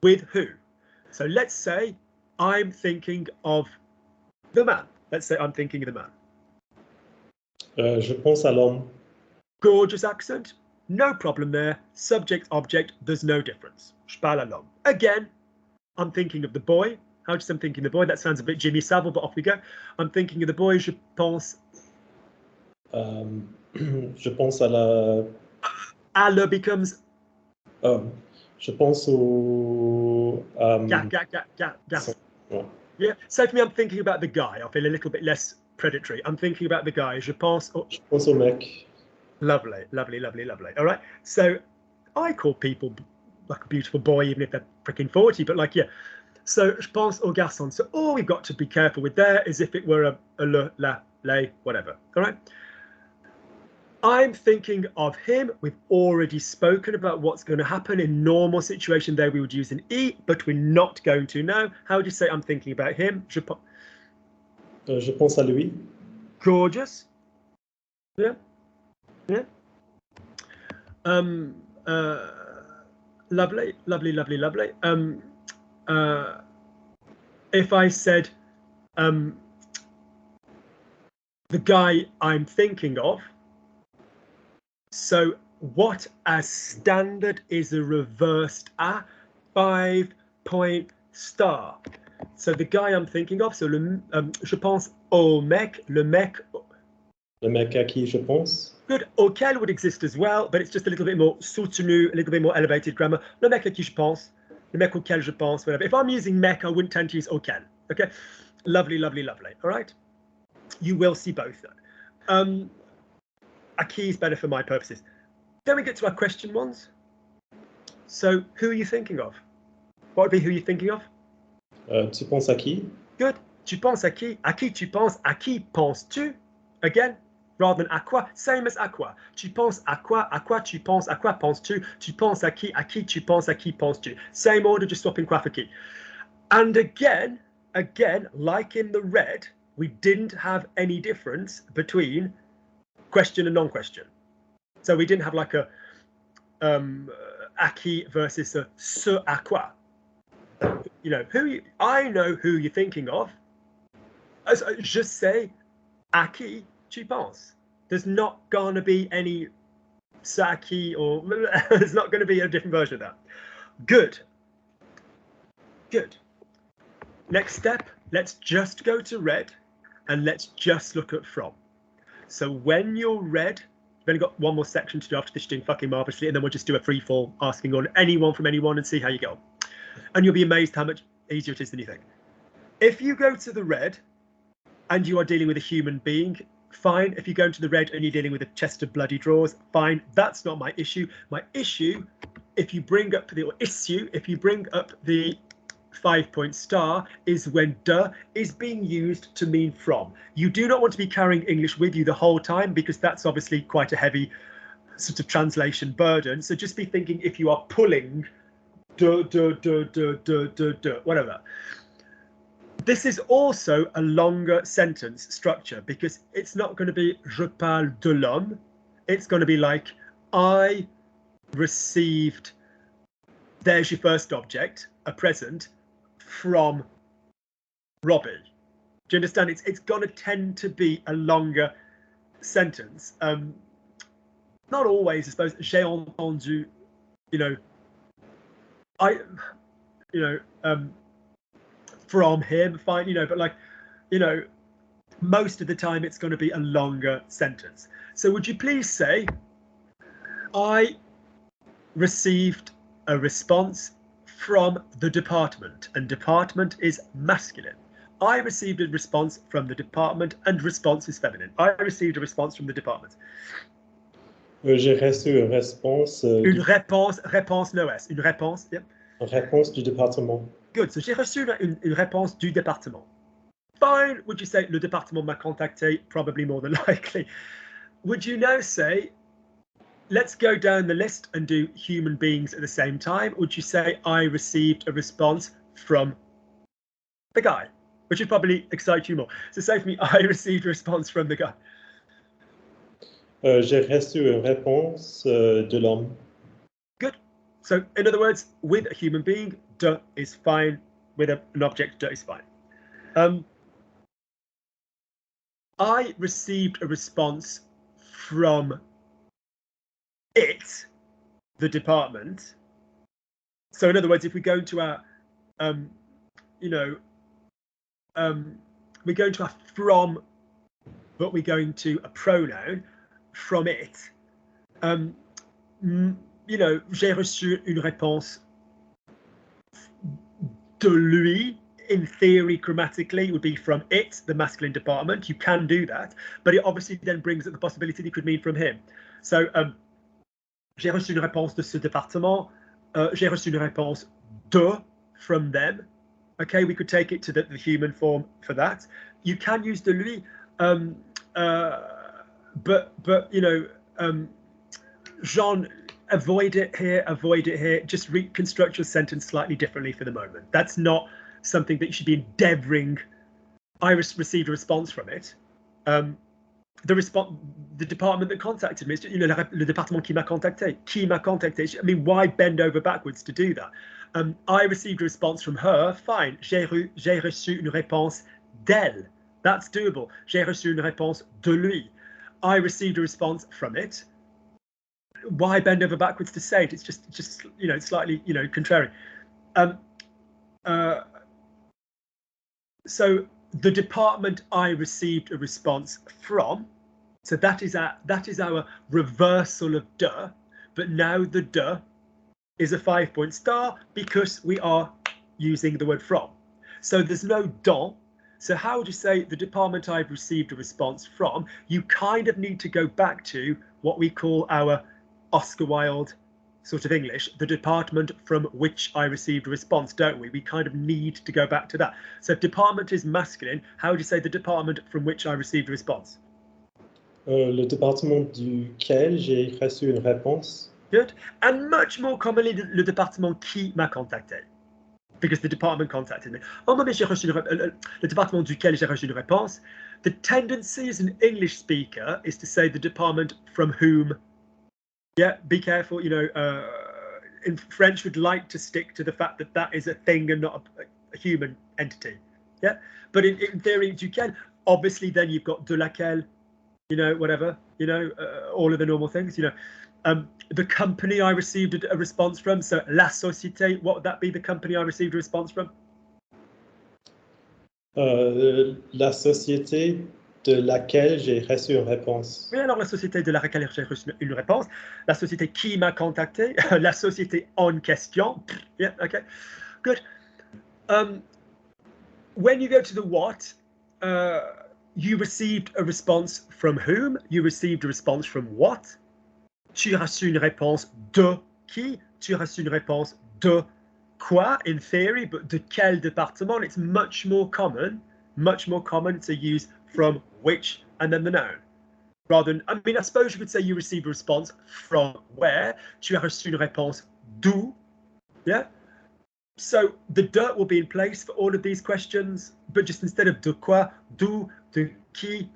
With who? So let's say I'm thinking of the man. Let's say I'm thinking of the man. Je pense à l'homme. Gorgeous accent. No problem there. Subject, object, there's no difference. Je parle à l'homme. Again, I'm thinking of the boy. How does I'm thinking of the boy? That sounds a bit Jimmy Savile, but off we go. I'm thinking of the boy. Je pense. Je pense à la. À le becomes. Je pense au. Gas. Yeah. So for me, I'm thinking about the guy. I feel a little bit less predatory. I'm thinking about the guy. Je pense au mec. Lovely, lovely, lovely, lovely. All right. So I call people like a beautiful boy, even if they're freaking 40. But like, yeah. So je pense au garçon. So all we've got to be careful with there is if it were a le, la, lay, whatever. All right. I'm thinking of him. We've already spoken about what's going to happen in normal situation. There we would use an e, but we're not going to now. How would you say I'm thinking about him? Je pense à lui. Gorgeous. Yeah. Yeah. Lovely, lovely, lovely, lovely. If I said the guy I'm thinking of, so what as standard is a reversed a 5-point star. So the guy I'm thinking of, so je pense au mec, le mec. Le mec à qui je pense. Good. Auquel would exist as well, but it's just a little bit more soutenu, a little bit more elevated grammar. Le mec à qui je pense, le mec auquel je pense, whatever. If I'm using mec, I wouldn't tend to use auquel. Okay. Lovely, lovely, lovely. All right. You will see both though. A key is better for my purposes. Then we get to our question ones. So who are you thinking of? What would be who you're thinking of? Tu penses à qui? Good. Tu penses à qui? À qui tu penses? À qui penses-tu? Again, rather than à quoi, same as à quoi. Tu penses à quoi tu penses, à quoi penses-tu? Tu penses à qui tu penses, à qui penses-tu? Same order, just swapping quoi for qui. And again, like in the red, we didn't have any difference between question and non-question. So we didn't have like a à qui versus a ce à quoi. You know, I know who you're thinking of. Je sais à qui tu penses. There's not going to be any ce à qui, or there's not going to be a different version of that. Good. Good. Next step, let's just go to red and let's just look at from. So when you're red, we've only got one more section to do after this, you're doing fucking marvelously, and then we'll just do a free fall asking on anyone from anyone and see how you go. And you'll be amazed how much easier it is than you think. If you go to the red and you are dealing with a human being, fine. If you go into the red and you're dealing with a chest of bloody drawers, fine. That's not my issue. My issue, if you bring up the, or issue, if you bring up the 5-point star, is when de is being used to mean from. You do not want to be carrying English with you the whole time, because that's obviously quite a heavy sort of translation burden. So just be thinking if you are pulling de, whatever. This is also a longer sentence structure, because it's not going to be je parle de l'homme. It's going to be like I received, there's your first object, a present, from Robbie. Do you understand? It's going to tend to be a longer sentence. Not always, I suppose. J'ai entendu, you know, from him, fine, you know, but like, you know, most of the time it's going to be a longer sentence. So would you please say, I received a response from the department, and department is masculine. I received a response from the department, and response is feminine. I received a response from the department. J'ai reçu une réponse. Une réponse no S. Une réponse, yep. Une réponse du département. Good. So j'ai reçu une réponse du département. Fine. Would you say le département m'a contacté? Probably more than likely. Would you now say, let's go down the list and do human beings at the same time? Would you say I received a response from the guy, which would probably excite you more? So say for me, I received a response from the guy. J'ai reçu une réponse de l'homme. Good. So in other words, with a human being, de is fine. With an object, de is fine. I received a response from it, the department. So in other words, if we go into our, we go into our from, but we're going to a pronoun, from it. J'ai reçu une réponse de lui. In theory, grammatically, it would be from it, the masculine department. You can do that, but it obviously then brings up the possibility that it could mean from him. So, j'ai reçu une réponse de ce département. J'ai reçu une réponse de, from them. Okay, we could take it to the human form for that. You can use de lui, but Jean, avoid it here. Just reconstruct your sentence slightly differently for the moment. That's not something that you should be endeavoring. I received a response from it. The department that contacted me, le département qui m'a contacté. I mean, why bend over backwards to do that? I received a response from her. Fine. J'ai reçu une réponse d'elle. That's doable. J'ai reçu une réponse de lui. I received a response from it. Why bend over backwards to say it? It's just slightly, contrary. So the department I received a response from. So that is our reversal of de, but now the de is a 5-point star because we are using the word from. So there's no dans. So how would you say the department I've received a response from? You kind of need to go back to what we call our Oscar Wilde sort of English, the department from which I received a response, don't we? We kind of need to go back to that. So if department is masculine, how would you say the department from which I received a response? Le département duquel j'ai reçu une réponse. Good. And much more commonly, le département qui m'a contacté. Because the department contacted me. Oh, mais j'ai reçu le département duquel j'ai reçu une réponse. The tendency as an English speaker is to say the department from whom. Yeah, be careful. You know, in French, would like to stick to the fact that that is a thing and not a human entity. Yeah, but in theory, duquel, obviously, then you've got de laquelle, you know, whatever, you know, all of the normal things, you know. The company I received a response from, so la société, what would that be, the company I received a response from? La société de laquelle j'ai reçu une réponse. Oui, alors la société de laquelle j'ai reçu une réponse, la société qui m'a contacté, la société en question. Yeah, okay, good. When you go to the what, you received a response from whom? You received a response from what? Tu as reçu une réponse de qui? Tu as reçu une réponse de quoi, in theory, but de quel département? It's much more common to use from which and then the noun. Rather than, I mean, I suppose you could say you received a response from where. Tu as reçu une réponse d'où. Yeah? So the de will be in place for all of these questions, but just instead of de quoi, d'où, de qui,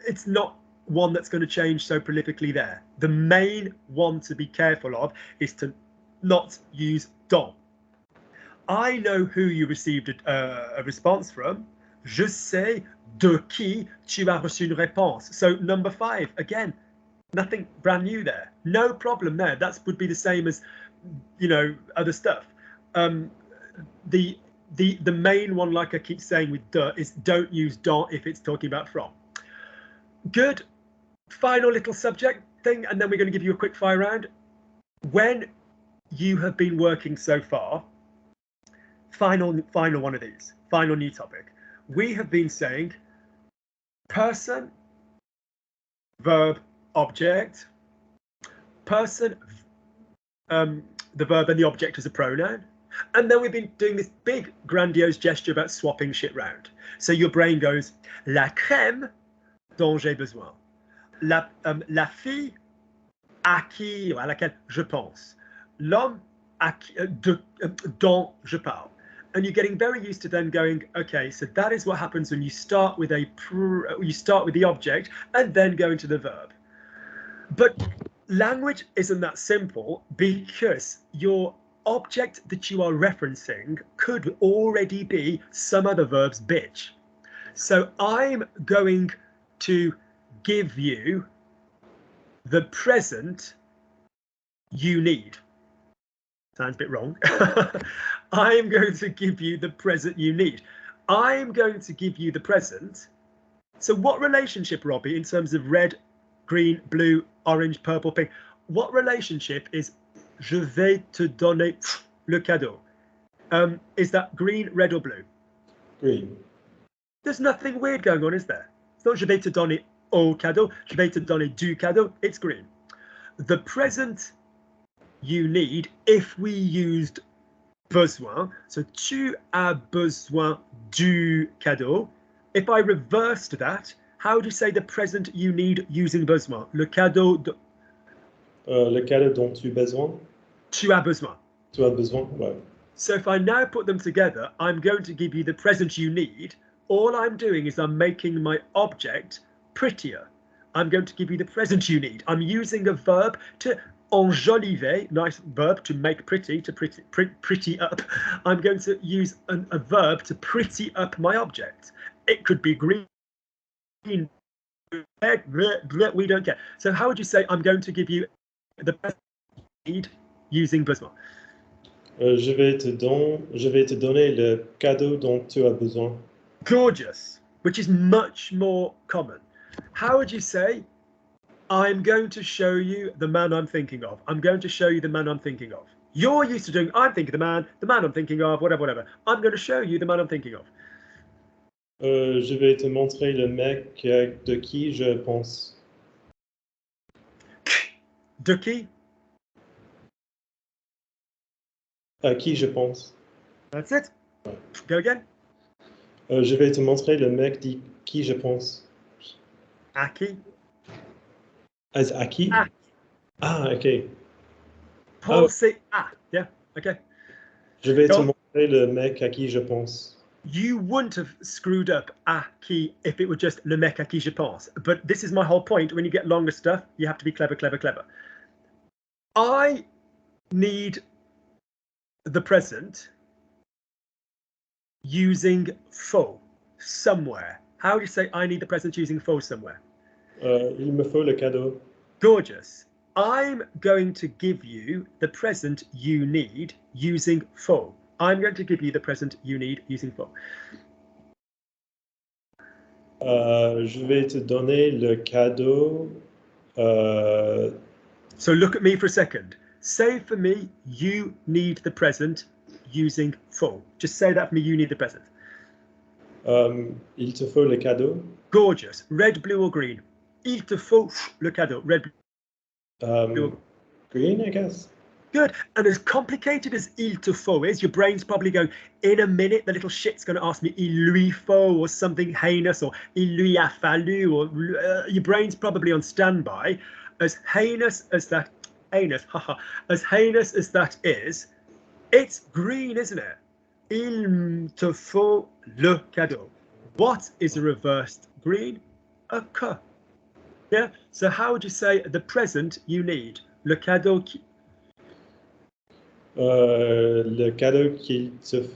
it's not one that's going to change so prolifically there. The main one to be careful of is to not use dans. I know who you received a response from. Je sais de qui tu as reçu une réponse. So number 5, again, nothing brand new there. No problem there. That would be the same as, you know, other stuff. The main one, like I keep saying with de, is don't use dans if it's talking about from. Good. Final little subject thing, and then we're going to give you a quick fire round. When you have been working so far, final one of these, final new topic. We have been saying person, verb, object, person, the verb and the object as a pronoun. And then we've been doing this big grandiose gesture about swapping shit round. So your brain goes, la crème dont j'ai besoin. La fille à laquelle je pense. L'homme dont je parle. And you're getting very used to then going, okay, so that is what happens when you start with the object and then go into the verb. But language isn't that simple because your object that you are referencing could already be some other verb's bitch. So I'm going to give you the present you need. Sounds a bit wrong. I'm going to give you the present you need. I'm going to give you the present. So what relationship, Robbie, in terms of red, green, blue, orange, purple, pink, what relationship is je vais te donner le cadeau? Is that green, red, or blue? Green. There's nothing weird going on, is there? It's not je vais te donner au cadeau, je vais te donner du cadeau, it's green. The present you need, if we used besoin, so tu as besoin du cadeau. If I reversed that, how do you say the present you need using besoin? Le cadeau le cadeau dont tu as besoin. Tu as besoin. Tu as besoin, ouais. So if I now put them together, I'm going to give you the present you need. All I'm doing is I'm making my object prettier. I'm going to give you the present you need. I'm using a verb to enjoliver, nice verb to make pretty, to pretty up. I'm going to use a verb to pretty up my object. It could be green, red, we don't care. So how would you say I'm going to give you the present you need using besoin? Je vais te donner le cadeau dont tu as besoin. Gorgeous, which is much more common. How would you say, I'm going to show you the man I'm thinking of. I'm going to show you the man I'm thinking of. You're used to doing, I'm thinking the man I'm thinking of, whatever, whatever. I'm going to show you the man I'm thinking of. Je vais te montrer le mec de qui je pense. Ducky, À qui je pense. that's it. Go again. Je vais te montrer le mec de qui je pense. Aki. À qui? Ah. Ah, ok. Paul say ah. Yeah, okay. Je vais te Go on. montrer le mec à qui je pense. You wouldn't have screwed up Aki if it were just le mec à qui je pense. But this is my whole point. When you get longer stuff, you have to be clever, clever, clever. I need the present using faux somewhere. How do you say I need the present using faux somewhere? Il me faut le cadeau. Gorgeous. I'm going to give you the present you need using faux. I'm going to give you the present you need using faux. Je vais te donner le cadeau. So look at me for a second. Say for me, you need the present using faux. Just say that for me, you need the present. Il te faut le cadeau. Gorgeous. Red, blue or green? Il te faut le cadeau. Red, blue. Green, I guess. Good. And as complicated as il te faut is, your brain's probably going, in a minute, the little shit's going to ask me il lui faut or something heinous or il lui a fallu or your brain's probably on standby. As heinous as that, as heinous as that is, it's green, isn't it? Il te faut le cadeau. What is a reversed green? A que. Yeah. So how would you say the present you need? Le cadeau qui. Le cadeau qu'il te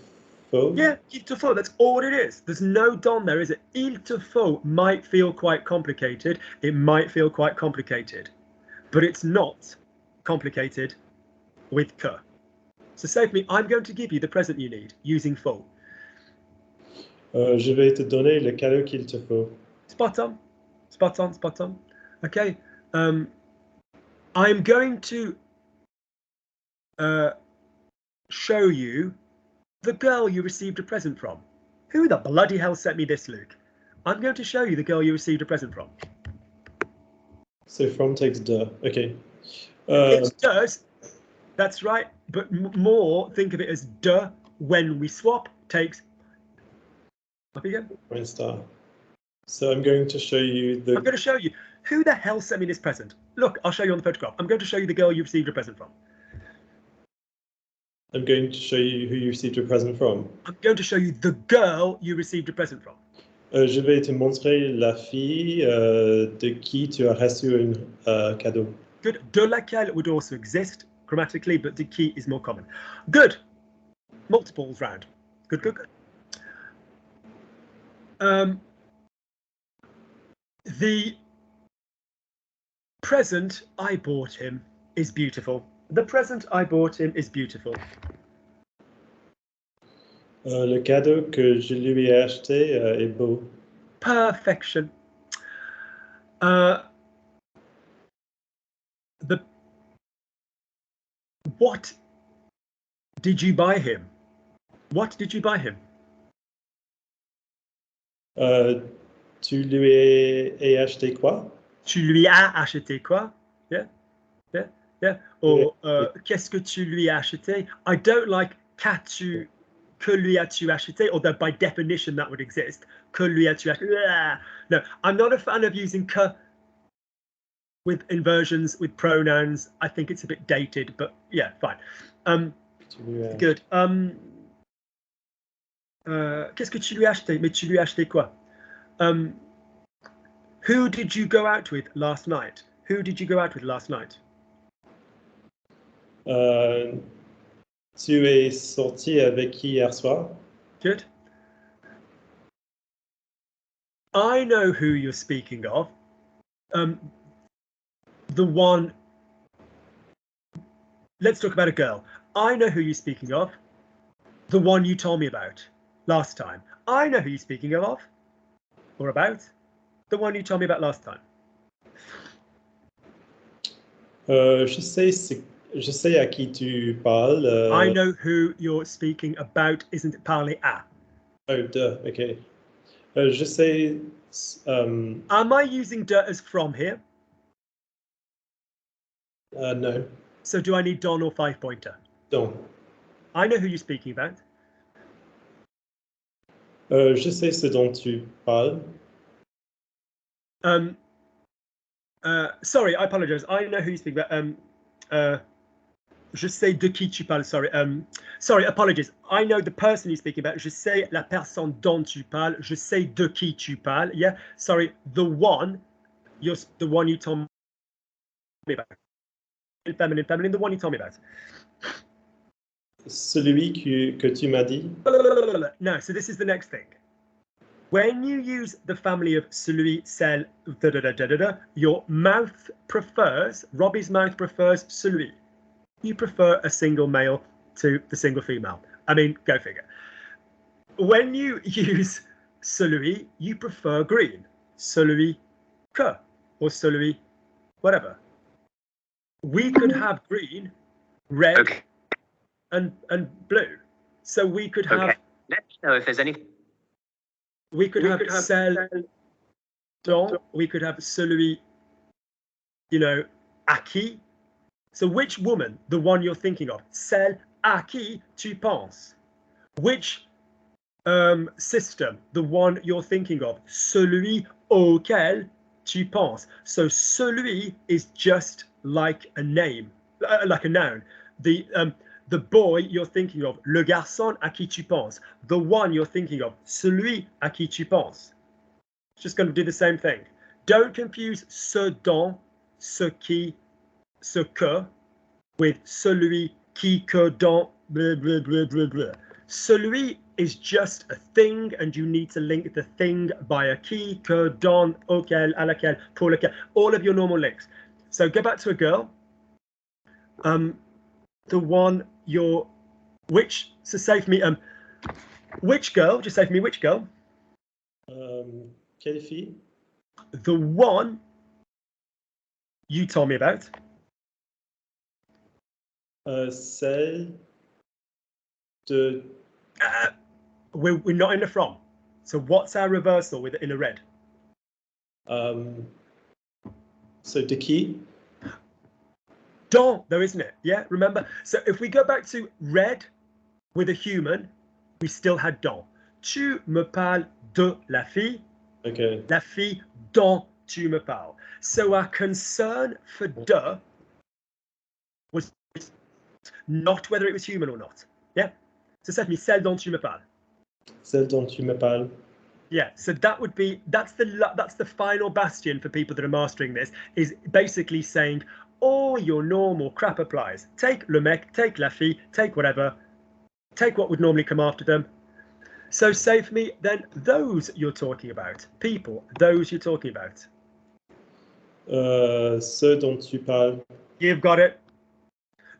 faut. Yeah, il te faut. That's all it is. There's no don there, is it? Il te faut might feel quite complicated. It might feel quite complicated, but it's not complicated with que. So say for me, I'm going to give you the present you need using faut. Je vais te donner le cadeau qu'il te faut. Spot on, spot on, spot on. Okay. I'm going to show you the girl you received a present from. Who the bloody hell sent me this, Luke? I'm going to show you the girl you received a present from. So from takes de. Okay. It does. That's right. But more think of it as de when we swap takes. Up again. Point star. So I'm going to show you the. I'm going to show you. Who the hell sent me this present? Look, I'll show you on the photograph. I'm going to show you the girl you received a present from. I'm going to show you who you received a present from. I'm going to show you the girl you received a present from. Je vais te montrer la fille de qui tu as reçu un cadeau. Good. De laquelle would also exist grammatically, but de qui is more common. Good. Multiples round. Good, good, good. The present I bought him is beautiful. The present I bought him is beautiful. Le cadeau que je lui ai acheté est beau. Perfection. What did you buy him? What did you buy him? Tu lui ai acheté quoi? Tu lui as acheté quoi? Yeah, yeah, yeah. Or qu'est-ce que tu lui as acheté? I don't like qu'as-tu, que lui as-tu acheté, although by definition that would exist. Que lui as-tu acheté? No, I'm not a fan of using que with inversions, with pronouns. I think it's a bit dated, but yeah, fine. Good. Qu'est-ce que tu lui as acheté? Mais tu lui as acheté quoi? Who did you go out with last night? Who did you go out with last night? Tu es sorti avec qui hier soir? Good. I know who you're speaking of. The one let's talk about a girl. I know who you're speaking of. The one you told me about last time. I know who you're speaking of. Or about. The one you told me about last time. Je sais à qui tu parles. I know who you're speaking about. Isn't it parler à? Oh, de, okay. Je sais. Am I using de as from here? No. So do I need don or 5-pointer? Don. I know who you're speaking about. Je sais ce dont tu parles. Sorry, I apologize. I know who you speak about. Je sais de qui tu parles. Sorry. Sorry, apologies. I know the person you're speaking about. Je sais la personne dont tu parles. Je sais de qui tu parles. Yeah. Sorry, the one you told me about. Feminine, the one you told me about. Celui que tu m'as dit. No, so this is the next thing. When you use the family of celui, celle, da da da da da da, your mouth prefers, Robbie's mouth prefers celui. You prefer a single male to the single female. I mean, go figure. When you use celui, you prefer green. Celui que, or celui whatever. We could have green, red, Okay. and blue. So we could have. Okay. Let me know if there's any. We could have celle dont. We could have celui, à qui. So which woman, the one you're thinking of, celle à qui tu penses? Which system, the one you're thinking of, celui auquel tu penses? So celui is just like a name, like a noun. The boy you're thinking of, le garçon à qui tu penses. The one you're thinking of, celui à qui tu penses. It's just going to do the same thing. Don't confuse ce dont, ce qui, ce que with celui qui, que, dont, blah, blah, blah, blah, blah. Celui is just a thing, and you need to link the thing by a qui, que, dont, auquel, à laquelle, pour lequel, all of your normal links. So go back to a girl. The one you're, so say for me, which girl, just say for me, which girl? Quelle fille? The one you told me about. Celle de. We're not in the from. So what's our reversal with in a red? So de qui? Dont, though, isn't it? Yeah, remember? So if we go back to red with a human, we still had dont. Tu me parles de la fille. Okay. La fille dont tu me parles. So our concern for de was not whether it was human or not. Yeah. So say to me, celle dont tu me parles. Celle dont tu me parles. Yeah, so that's the final bastion for people that are mastering this, is basically saying all your normal crap applies. Take le mec, take la fille, take whatever, take what would normally come after them. So say for me, then those you're talking about, people, those you're talking about. Ceux dont tu parles. You've got it.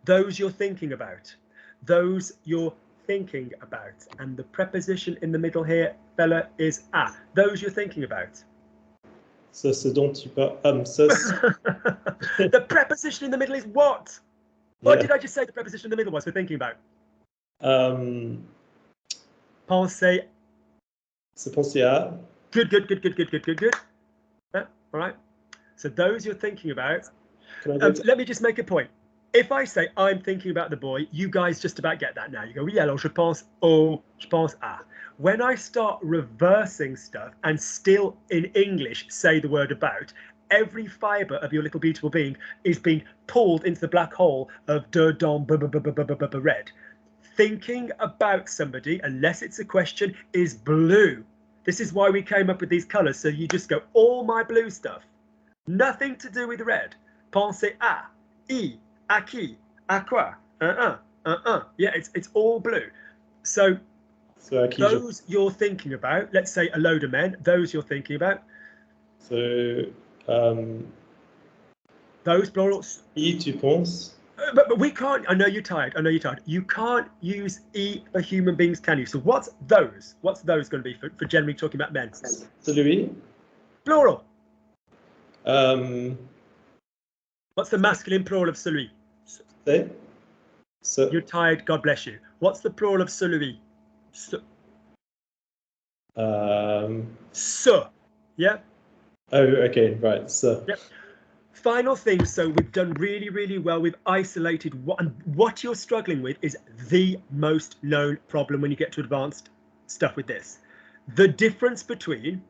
Those you're thinking about. Those you're thinking about. And the preposition in the middle here, fella, is à. Those you're thinking about. Ce dont tu parles. The preposition in the middle is what? What did I just say the preposition in the middle was for thinking about? Penser. C'est penser à. Good. Yeah, all right. So those you're thinking about. Let me just make a point. If I say I'm thinking about the boy, you guys just about get that now. You go, oui, alors je pense au, je pense à. When I start reversing stuff and still in English say the word about, every fibre of your little beautiful being is being pulled into the black hole of de, don, red. Thinking about somebody, unless it's a question, is blue. This is why we came up with these colours. So you just go, all my blue stuff. Nothing to do with red. Penser à, à qui, à quoi, Yeah, it's all blue. So those you're thinking about, let's say a load of men, those you're thinking about. So those plurals. qui tu penses? But we can't. I know you're tired. I know you're tired. You can't use E for human beings, can you? So what's those? What's those going to be for generally talking about men? Celui. Plural. Um, What's the masculine plural of celui? c'est. Ce. You're tired. God bless you. What's the plural of celui? Ce. Ce. Yeah. Oh, okay, right. So. Yep. Final thing. So we've done really, really well. We've isolated what you're struggling with is the most known problem when you get to advanced stuff with this. The difference between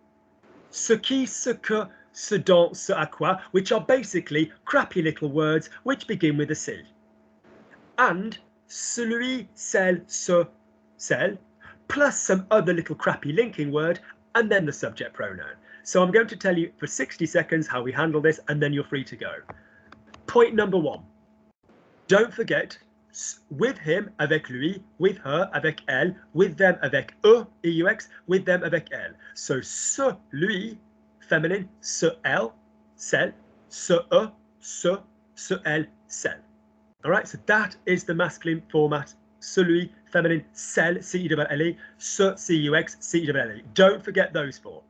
ce qui, ce que, ce dont, ce à quoi, which are basically crappy little words which begin with a C. And celui, celle, ce, celle, plus some other little crappy linking word, and then the subject pronoun. So I'm going to tell you for 60 seconds how we handle this, and then you're free to go. Point number 1. Don't forget, with him, avec lui, with her, avec elle, with them, avec eux, EUX, with them, avec elle. So, ce, lui, feminine, ce, elle, celle, ce, eux, ce, elle, celle. All right, so that is the masculine format. Celui, feminine, celle, C-E-L-L-E, ce, C-U-X, C-E-L-L-E. Don't forget those 4.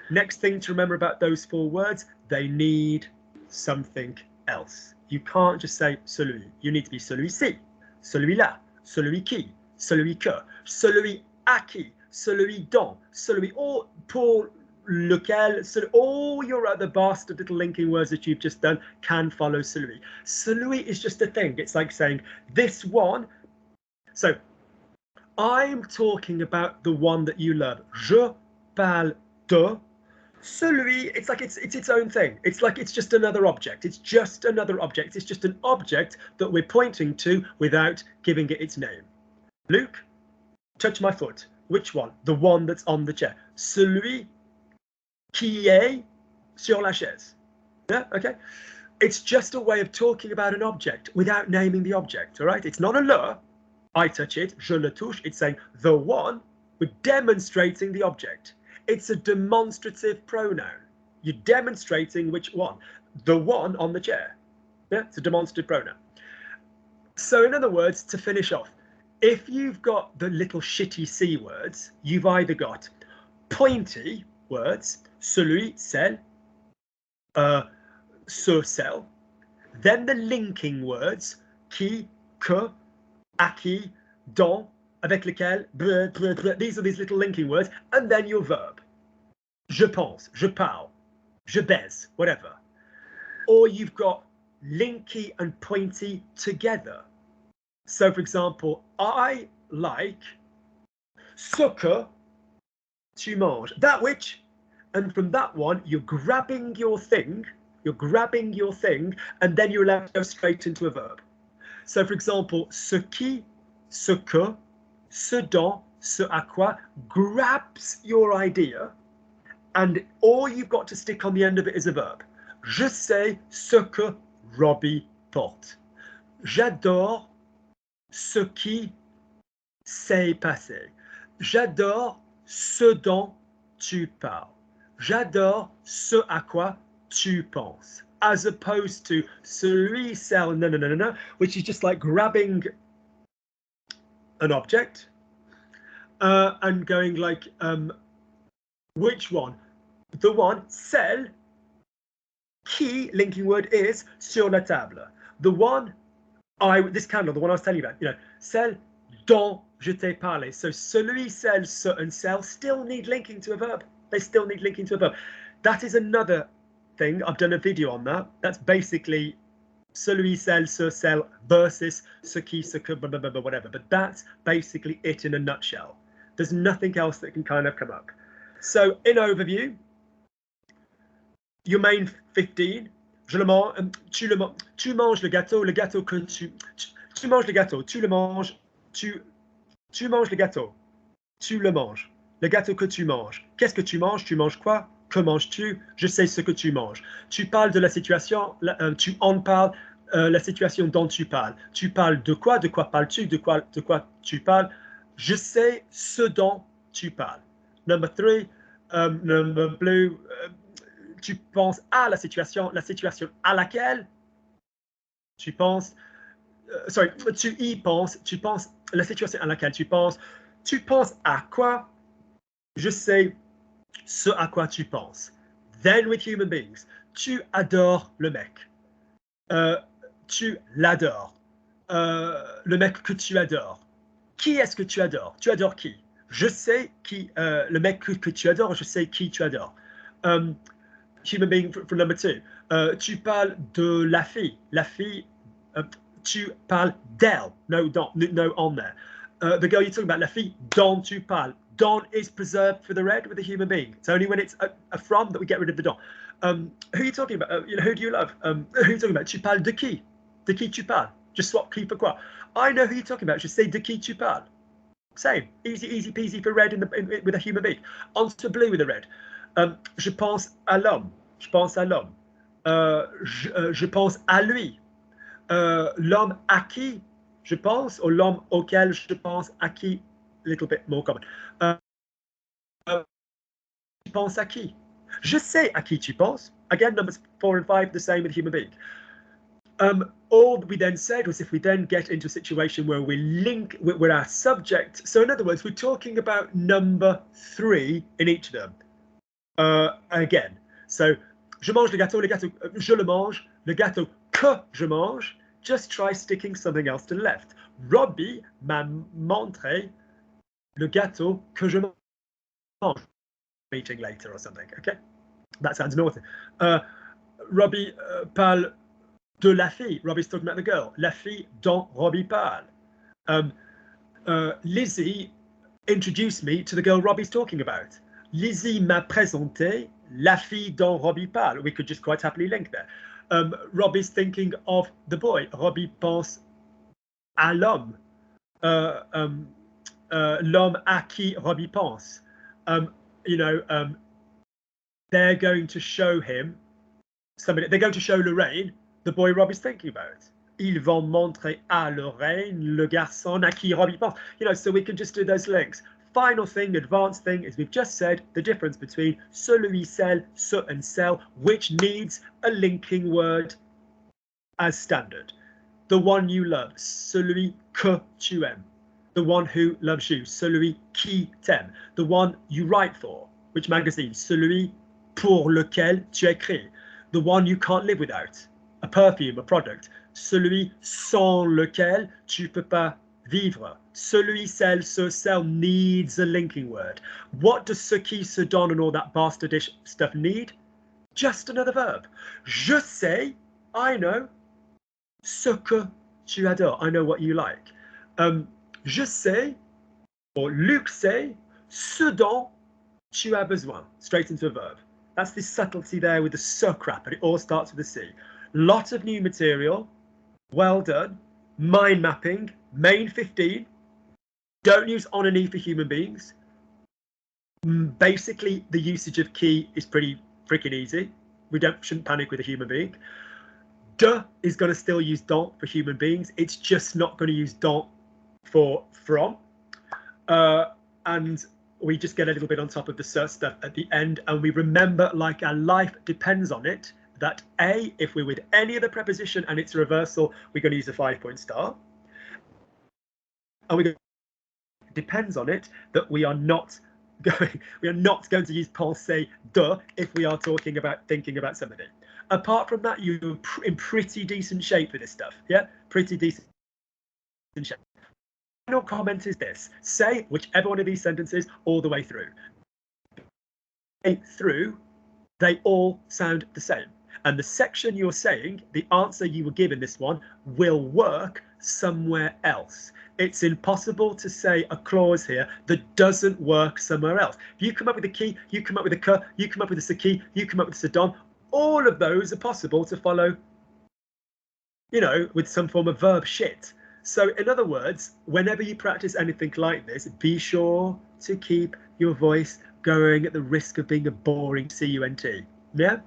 Next thing to remember about those 4 words, they need something else. You can't just say celui. You need to be celui-ci, celui-là, celui qui, celui que, celui à qui, celui dont, celui or, pour lequel, all your other bastard little linking words that you've just done can follow celui. Celui is just a thing. It's like saying this one. So I'm talking about the one that you love. Je parle de celui. It's like it's its own thing. It's like it's just another object. It's just another object. It's just an object that we're pointing to without giving it its name. Luke, touch my foot. Which one? The one that's on the chair. Celui qui est sur la chaise. Yeah, okay. It's just a way of talking about an object without naming the object, all right? It's not a le. I touch it, je le touche. It's saying the one. We're demonstrating the object. It's a demonstrative pronoun. You're demonstrating which one? The one on the chair. Yeah, it's a demonstrative pronoun. So in other words, to finish off, if you've got the little shitty C words, you've either got pointy words, celui, celle, ce, celle, then the linking words, qui, que, à qui, dont, avec lequel, bleu, bleu, bleu. These are these little linking words, and then your verb. Je pense, je parle, je baise, whatever. Or you've got linky and pointy together. So, for example, I like ce que tu manges, that which, and from that one, you're grabbing your thing, and then you're allowed to go straight into a verb. So, for example, ce qui, ce que, ce dont, ce à quoi grabs your idea, and all you've got to stick on the end of it is a verb. Je sais ce que Robbie porte. J'adore ce qui s'est passé. J'adore ce dont tu parles. J'adore ce à quoi tu penses. As opposed to celui, celle, no, which is just like grabbing an object and going like, which one? The one, celle, qui, linking word, is sur la table. The one, this candle, the one I was telling you about, celle dont je t'ai parlé. So celui, celle, ce, and celle still need linking to a verb. They still need linking to a verb. That is another thing. I've done a video on that. That's basically celui, celle, ce, celle versus ce qui, ce que, blah, blah, blah, whatever. But that's basically it in a nutshell. There's nothing else that can kind of come up. So in overview, your main 15, je le mange, tu manges le gâteau que tu manges le gâteau, tu le manges, tu manges le gâteau, tu le manges, le gâteau que tu manges. Qu'est-ce que tu manges quoi, que manges-tu, je sais ce que tu manges. Tu parles de la situation, tu en parles, la situation dont tu parles de quoi parles-tu, de quoi tu parles, je sais ce dont tu parles. Number 3, number blue, tu penses à la situation à laquelle tu penses, sorry, tu y penses, tu penses, la situation à laquelle tu penses à quoi? Je sais ce à quoi tu penses. Then with human beings, tu adores le mec. Tu l'adores. Le mec que tu adores. Qui est-ce que tu adores? Tu adores qui? Je sais qui, le mec que tu adores, je sais qui tu adores. Human being for number 2. Tu parles de la fille. La fille, tu parles d'elle. No, no on there. The girl you're talking about, la fille dont tu parles. Dont is preserved for the red with a human being. It's only when it's a from that we get rid of the dont. Who are you talking about? Who do you love? Who are you talking about? Tu parles de qui? De qui tu parles? Just swap qui for quoi. I know who you're talking about. Just say de qui tu parles. Same. Easy peasy for red with a human being. Onto blue with a red. Je pense à l'homme. Je pense à l'homme. Je pense à lui. L'homme à qui je pense, ou l'homme auquel je pense, à qui, a little bit more common. Tu penses à qui? Je sais à qui tu penses. Again, numbers 4 and 5, the same with human being. All we then said was if we then get into a situation where we link with our subject. So in other words, we're talking about number 3 in each of them. Again, so je mange le gâteau, je le mange, le gâteau que je mange. Just try sticking something else to the left. Robbie m'a montré le gâteau que je mange. Meeting later or something, okay? That sounds naughty. Robbie parle de la fille. Robbie's talking about the girl. La fille dont Robbie parle. Lizzie introduced me to the girl Robbie's talking about. Lizzie m'a présenté la fille dont Robbie parle. We could just quite happily link there. Robbie's thinking of the boy. Robbie pense à l'homme. L'homme à qui Robbie pense. They're going to show him somebody. They're going to show Lorraine the boy Robbie's thinking about. Ils vont montrer à Lorraine le garçon à qui Robbie pense. So we can just do those links. Final thing, advanced thing, is we've just said the difference between celui, celle, ce, and celle, which needs a linking word as standard. The one you love, celui que tu aimes. The one who loves you, celui qui t'aime. The one you write for, which magazine? Celui pour lequel tu écris. The one you can't live without, a perfume, a product. Celui sans lequel tu peux pas vivre. Celui, celle, ce, celle needs a linking word. What does ce qui, ce dont, and all that bastardish stuff need? Just another verb. Je sais, I know, ce que tu adores. I know what you like. Je sais, or Luc sait, ce dont tu as besoin. Straight into a verb. That's the subtlety there with the ce crap, and it all starts with a C. Lot of new material. Well done. Mind mapping. Main 15. Don't use on and e for human beings. Basically, the usage of qui is pretty freaking easy. We shouldn't panic with a human being. De is going to still use don't for human beings. It's just not going to use don't for from. And we just get a little bit on top of the ce stuff at the end. And we remember, like our life depends on it, that A, if we're with any other preposition and it's a reversal, we're going to use a 5-point star. And we depends on it that we are not going to use penser de if we are talking about thinking about somebody. Apart from that, you're in pretty decent shape for this stuff. Yeah, pretty decent shape. Final comment is this: say whichever one of these sentences all the way through. Through, they all sound the same. And the section you're saying, the answer you were given this one, will work somewhere else. It's impossible to say a clause here that doesn't work somewhere else. If you come up with a qui, you come up with a que, you come up with a ce qui, you come up with a ce dont, all of those are possible to follow, with some form of verb shit. So in other words, whenever you practice anything like this, be sure to keep your voice going at the risk of being a boring cunt. Yeah?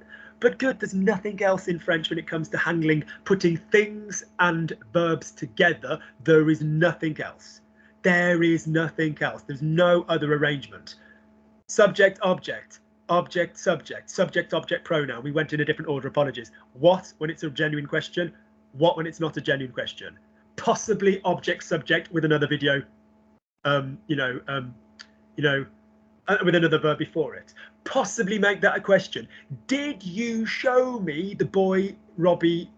But good, there's nothing else in French when it comes to handling, putting things and verbs together. There is nothing else. There is nothing else. There's no other arrangement. Subject, object, object, subject, subject, object, pronoun. We went in a different order, apologies. What when it's a genuine question? What when it's not a genuine question? possibly object subject with another video, with another verb before it. Possibly make that a question. Did you show me the boy Robbie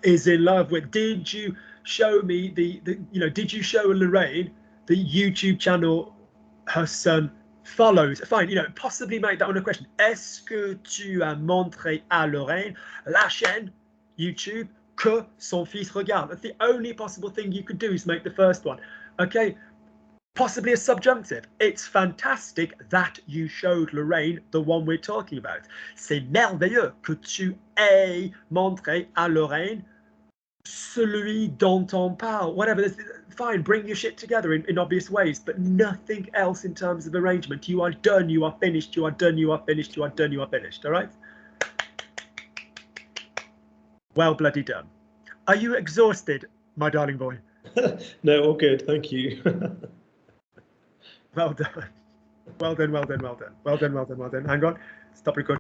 is in love with? Did you show me did you show Lorraine the YouTube channel her son follows? Fine, possibly make that one a question. Est-ce que tu as montré à Lorraine la chaîne YouTube que son fils regarde? That's the only possible thing you could do, is make the first one. Okay, possibly a subjunctive. It's fantastic that you showed Lorraine the one we're talking about. C'est merveilleux que tu aies montré à Lorraine celui dont on parle. Whatever. Fine, bring your shit together in obvious ways, but nothing else in terms of arrangement. You are done, you are finished, you are done, you are finished, you are done, you are finished. All right? Well bloody done. Are you exhausted, my darling boy? No, all good, thank you. Well done. Well done, well done, well done. Well done, well done, well done. Hang on. Stop recording.